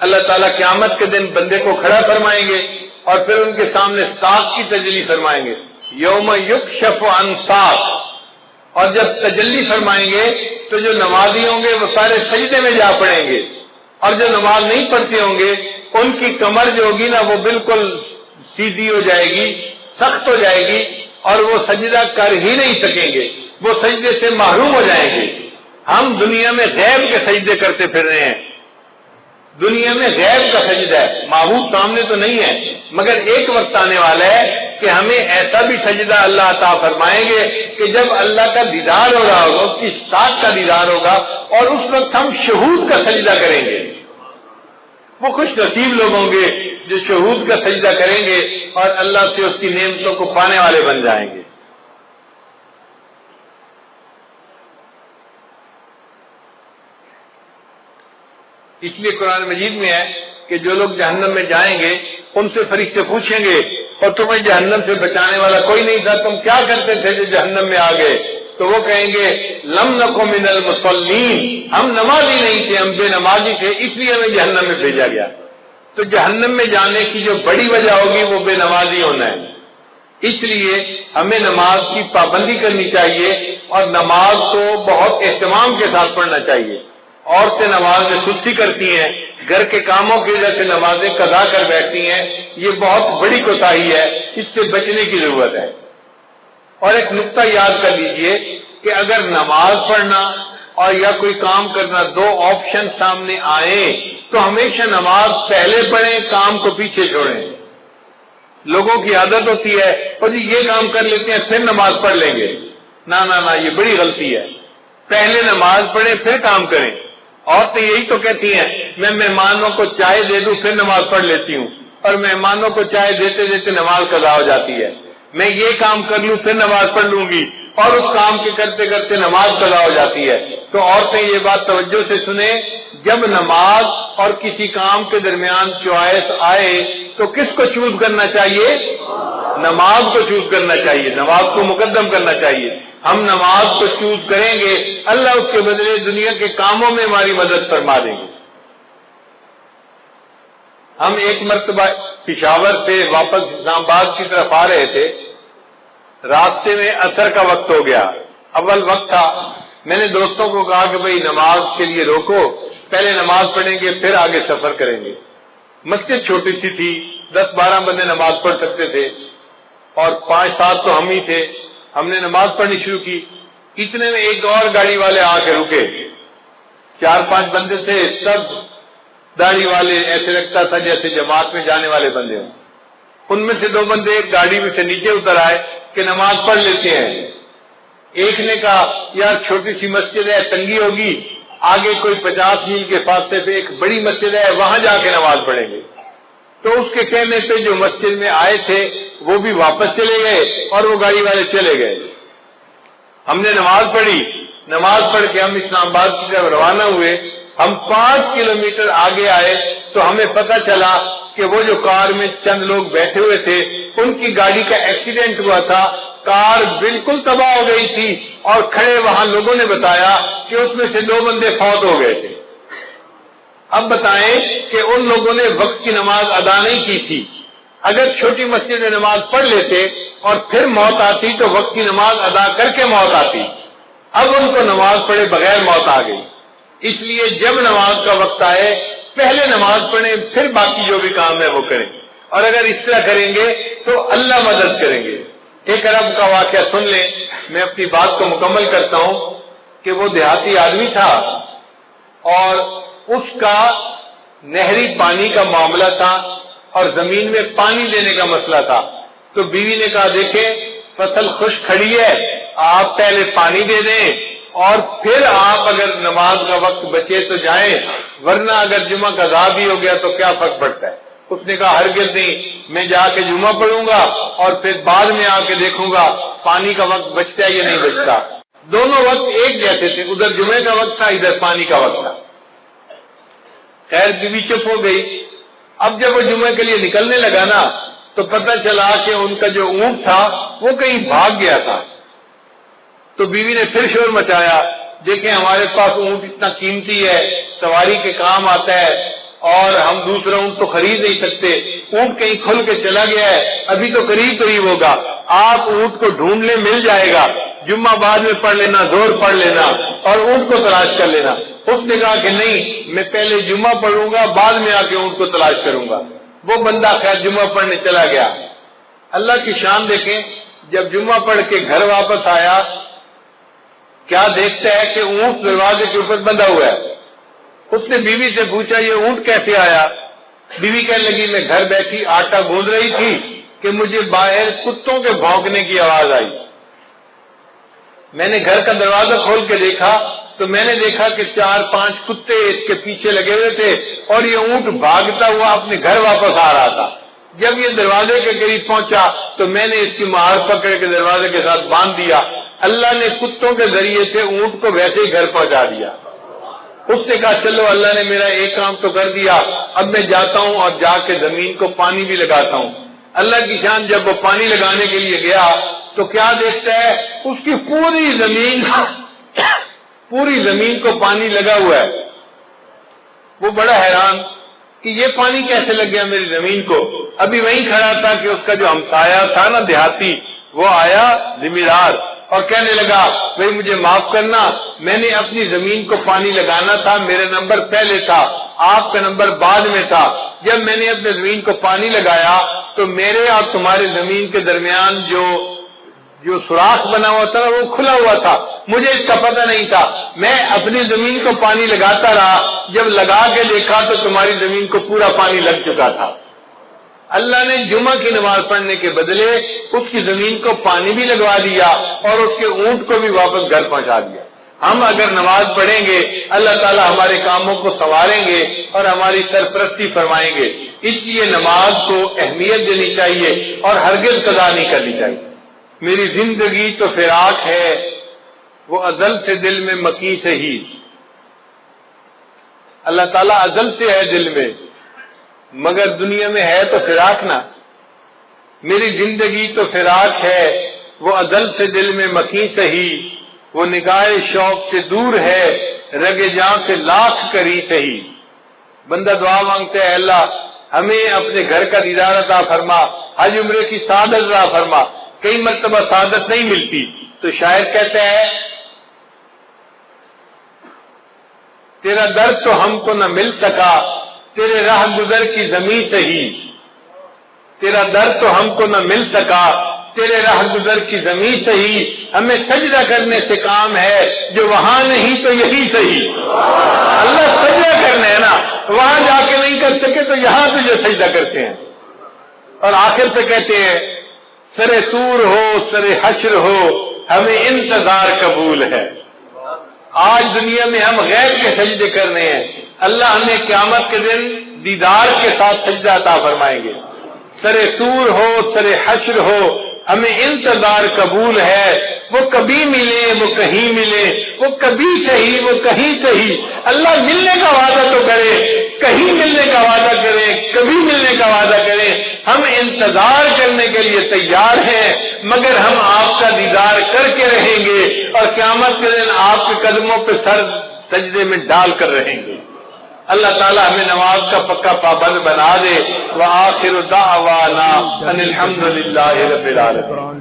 اللہ تعالیٰ قیامت کے دن بندے کو کھڑا فرمائیں گے اور پھر ان کے سامنے ساق کی تجلی فرمائیں گے، یوم یکشف عن ساق، اور جب تجلی فرمائیں گے تو جو نمازی ہوں گے وہ سارے سجدے میں جا پڑیں گے، اور جو نماز نہیں پڑھتے ہوں گے ان کی کمر جو ہوگی نا وہ بالکل سیدھی ہو جائے گی، سخت ہو جائے گی، اور وہ سجدہ کر ہی نہیں سکیں گے، وہ سجدے سے محروم ہو جائیں گے۔ ہم دنیا میں غیب کے سجدے کرتے پھر رہے ہیں، دنیا میں غیب کا سجدہ ہے، معبود سامنے تو نہیں ہے، مگر ایک وقت آنے والا ہے کہ ہمیں ایسا بھی سجدہ اللہ عطا فرمائیں گے کہ جب اللہ کا دیدار ہو رہا ہوگا، اس کی ذات کا دیدار ہوگا، اور اس وقت ہم شہود کا سجدہ کریں گے۔ وہ خوش نصیب لوگ ہوں گے جو شہود کا سجدہ کریں گے اور اللہ سے اس کی نعمتوں کو پانے والے بن جائیں گے۔ اس لیے قرآن مجید میں ہے کہ جو لوگ جہنم میں جائیں گے ان سے فرشتے پوچھیں گے اور تمہیں جہنم سے بچانے والا کوئی نہیں تھا، تم کیا کرتے تھے جو جہنم میں آ گئے؟ تو وہ کہیں گے لم نکو من المصلین، ہم نمازی نہیں تھے، ہم بے نمازی تھے، اس لیے ہمیں جہنم میں بھیجا گیا۔ تو جہنم میں جانے کی جو بڑی وجہ ہوگی وہ بے نمازی ہونا ہے۔ اس لیے ہمیں نماز کی پابندی کرنی چاہیے اور نماز کو بہت اہتمام کے ساتھ پڑھنا چاہیے۔ عورتیں نماز میں سستی کرتی ہیں، گھر کے کاموں کی وجہ سے نمازیں قضا کر بیٹھتی ہیں، یہ بہت بڑی کوتاہی ہے، اس سے بچنے کی ضرورت ہے۔ اور ایک نقطہ یاد کر لیجئے کہ اگر نماز پڑھنا اور یا کوئی کام کرنا دو آپشن سامنے آئیں تو ہمیشہ نماز پہلے پڑھیں، کام کو پیچھے چھوڑیں۔ لوگوں کی عادت ہوتی ہے اور جی یہ کام کر لیتے ہیں پھر نماز پڑھ لیں گے، نہ یہ بڑی غلطی ہے۔ پہلے نماز پڑھیں پھر کام کریں۔ عورتیں یہی تو کہتی ہیں میں مہمانوں کو چائے دے دوں پھر نماز پڑھ لیتی ہوں، اور مہمانوں کو چائے دیتے دیتے نماز قضا ہو جاتی ہے۔ میں یہ کام کر لوں پھر نماز پڑھ لوں گی، اور اس کام کے کرتے کرتے نماز قضا ہو جاتی ہے۔ تو عورتیں یہ بات توجہ سے سنیں، جب نماز اور کسی کام کے درمیان چوائس آئے تو کس کو چوز کرنا چاہیے؟ نماز کو چوز کرنا چاہیے، نماز کو مقدم کرنا چاہیے۔ ہم نماز کو چوز کریں گے، اللہ اس کے بدلے دنیا کے کاموں میں ہماری مدد فرما دیں گے۔ ہم ایک مرتبہ پشاور سے واپس اسلام آباد کی طرف آ رہے تھے، راستے میں عصر کا وقت ہو گیا، اول وقت تھا۔ میں نے دوستوں کو کہا کہ بھئی نماز کے لیے روکو، پہلے نماز پڑھیں گے پھر آگے سفر کریں گے۔ مسجد چھوٹی سی تھی، 10-12 بندے نماز پڑھ سکتے تھے، اور 5-7 تو ہم ہی تھے۔ ہم نے نماز پڑھنی شروع کی، اتنے میں ایک اور گاڑی والے آ کے رکے۔ 4-5 بندے تھے، سب داڑھی والے، ایسے لگتا تھا جیسے جماعت میں جانے والے بندے ہوں۔ ان میں سے 2 بندے ایک گاڑی میں سے نیچے اتر آئے کہ نماز پڑھ لیتے ہیں۔ ایک نے کہا یار چھوٹی سی مسجد ہے، تنگی ہوگی، آگے کوئی 50 میل کے فاصلے پہ ایک بڑی مسجد ہے، وہاں جا کے نماز پڑھیں گے۔ تو اس کے کہنے پہ جو مسجد میں آئے تھے وہ بھی واپس چلے گئے اور وہ گاڑی والے چلے گئے۔ ہم نے نماز پڑھی، نماز پڑھ کے ہم اسلام آباد کی طرف روانہ ہوئے۔ ہم 5 کلومیٹر آگے آئے تو ہمیں پتہ چلا کہ وہ جو کار میں چند لوگ بیٹھے ہوئے تھے ان کی گاڑی کا ایکسیڈنٹ ہوا تھا، کار بالکل تباہ ہو گئی تھی، اور کھڑے وہاں لوگوں نے بتایا کہ اس میں سے 2 بندے فوت ہو گئے تھے۔ اب بتائیں کہ ان لوگوں نے وقت کی نماز ادا نہیں کی تھی۔ اگر چھوٹی مسجد میں نماز پڑھ لیتے اور پھر موت آتی تو وقت کی نماز ادا کر کے موت آتی، اب ان کو نماز پڑھے بغیر موت آ گئی۔ اس لیے جب نماز کا وقت آئے پہلے نماز پڑھیں پھر باقی جو بھی کام ہے وہ کریں، اور اگر اس طرح کریں گے تو اللہ مدد کریں گے۔ ایک عرب کا واقعہ سن لیں، میں اپنی بات کو مکمل کرتا ہوں کہ وہ دیہاتی آدمی تھا اور اس کا نہری پانی کا معاملہ تھا اور زمین میں پانی دینے کا مسئلہ تھا۔ تو بیوی نے کہا دیکھیں فصل خشک کھڑی ہے، آپ پہلے پانی دے دیں اور پھر آپ اگر نماز کا وقت بچے تو جائیں، ورنہ اگر جمعہ کا ادا بھی ہو گیا تو کیا فرق پڑتا ہے۔ اس نے کہا ہرگز نہیں، میں جا کے جمعہ پڑھوں گا اور پھر بعد میں آ کے دیکھوں گا پانی کا وقت بچتا ہے یا نہیں بچتا۔ دونوں وقت ایک جیسے تھے، ادھر جمعے کا وقت تھا، ادھر پانی کا وقت تھا۔ خیر بیوی چپ ہو گئی۔ اب جب وہ جمعے کے لیے نکلنے لگا نا تو پتہ چلا کہ ان کا جو اونٹ تھا وہ کہیں بھاگ گیا تھا۔ تو بیوی نے پھر شور مچایا، دیکھیں ہمارے پاس اونٹ اتنا قیمتی ہے، سواری کے کام آتا ہے، اور ہم دوسرا اونٹ تو خرید نہیں سکتے، اونٹ کہیں کھل کے چلا گیا ہے، ابھی تو قریب ہوگا، آپ اونٹ کو ڈھونڈ لیں مل جائے گا، جمعہ بعد میں پڑھ لینا، زور پڑھ لینا اور اونٹ کو تلاش کر لینا۔ اس نے کہا کہ نہیں، میں پہلے جمعہ پڑھوں گا بعد میں آ کے اونٹ کو تلاش کروں گا۔ وہ بندہ خیر جمعہ پڑھنے چلا گیا۔ اللہ کی شان دیکھیں، جب جمعہ پڑھ کے گھر واپس آیا کیا دیکھتا ہے کہ اونٹ دروازے کے اوپر بندھا ہوا ہے۔ اس نے بیوی سے پوچھا یہ اونٹ کیسے آیا؟ بیوی کہنے لگی میں گھر بیٹھی آٹا گوندھ رہی تھی کہ مجھے باہر کتوں کے بھونکنے کی آواز آئی، میں نے گھر کا دروازہ کھول کے دیکھا تو میں نے دیکھا کہ 4-5 کتے اس کے پیچھے لگے ہوئے تھے اور یہ اونٹ بھاگتا ہوا اپنے گھر واپس آ رہا تھا۔ جب یہ دروازے کے قریب پہنچا تو میں نے اس کی مہار پکڑ کے دروازے کے ساتھ باندھ دیا۔ اللہ نے کتوں کے ذریعے سے اونٹ کو ویسے ہی گھر پہنچا دیا۔ اس نے کہا چلو اللہ نے میرا ایک کام تو کر دیا، اب میں جاتا ہوں اور جا کے زمین کو پانی بھی لگاتا ہوں۔ اللہ کی شان جب وہ پانی لگانے کے لیے گیا تو کیا دیکھتا ہے، اس کی پوری زمین کو پانی لگا ہوا ہے۔ وہ بڑا حیران، کہ یہ پانی کیسے لگ گیا میری زمین کو. ابھی وہیں کھڑا تھا کہ اس کا جو ہمسایہ تھا نا دیہاتی، وہ آیا ذمہ اور کہنے لگا بھائی مجھے معاف کرنا، میں نے اپنی زمین کو پانی لگانا تھا، میرا نمبر پہلے تھا، آپ کا نمبر بعد میں تھا. جب میں نے اپنی زمین کو پانی لگایا تو میرے اور تمہارے زمین کے درمیان جو سوراخ بنا ہوا تھا وہ کھلا ہوا تھا، مجھے اس کا پتہ نہیں تھا. میں اپنی زمین کو پانی لگاتا رہا، جب لگا کے دیکھا تو تمہاری زمین کو پورا پانی لگ چکا تھا. اللہ نے جمعہ کی نماز پڑھنے کے بدلے اس کی زمین کو پانی بھی لگوا دیا اور اس کے اونٹ کو بھی واپس گھر پہنچا دیا. ہم اگر نماز پڑھیں گے اللہ تعالیٰ ہمارے کاموں کو سنواریں گے اور ہماری سرپرستی فرمائیں گے. اس لیے نماز کو اہمیت دینی چاہیے اور ہرگز قضا نہیں کرنی چاہیے. میری زندگی تو فراق ہے وہ ازل سے دل میں مکی سے ہی. اللہ تعالیٰ ازل سے ہے دل میں، مگر دنیا میں ہے تو فراق نا. میری زندگی تو فراق ہے وہ ازل سے دل میں مکی سے ہی، وہ نگاہ شوق سے دور ہے رگ جاں سے لاکھ کری سے ہی. بندہ دعا مانگتے ہے اللہ ہمیں اپنے گھر کا دیدار عطا فرما، حج عمرے کی سعادت عطا فرما. کئی مرتبہ سعادت نہیں ملتی تو شاعر کہتا ہے تیرا در تو ہم کو نہ مل سکا تیرے راہ گزر کی زمین سے ہی. تیرا در تو ہم کو نہ مل سکا تیرے راہ گزر کی زمین سے ہی. ہمیں سجدہ کرنے سے کام ہے جو وہاں نہیں تو یہی صحیح. اللہ سجدہ کرنا ہے نا، وہاں جا کے نہیں کر سکے تو یہاں پہ جو سجدہ کرتے ہیں. اور آخر پہ کہتے ہیں سرے طور ہو سرے حشر ہو ہمیں انتظار قبول ہے. آج دنیا میں ہم غیر کے سجدے کرنے ہیں، اللہ ہمیں قیامت کے دن دیدار کے ساتھ سجدہ عطا فرمائیں گے. سرے طور ہو سرے حشر ہو ہمیں انتظار قبول ہے. وہ کبھی ملے وہ کہیں ملے، وہ کبھی صحیح وہ کہیں صحیح. اللہ ملنے کا وعدہ تو کرے، کہیں ملنے کا وعدہ کرے، کبھی ملنے کا وعدہ کرے. ہم انتظار کرنے کے لیے تیار ہیں، مگر ہم آپ کا دیدار کر کے رہیں گے اور قیامت کے دن آپ کے قدموں پہ سر سجدے میں ڈال کر رہیں گے. اللہ تعالیٰ ہمیں نماز کا پکا پابند بنا دے. وآخر دعوانا ان الحمد للہ رب العالمین.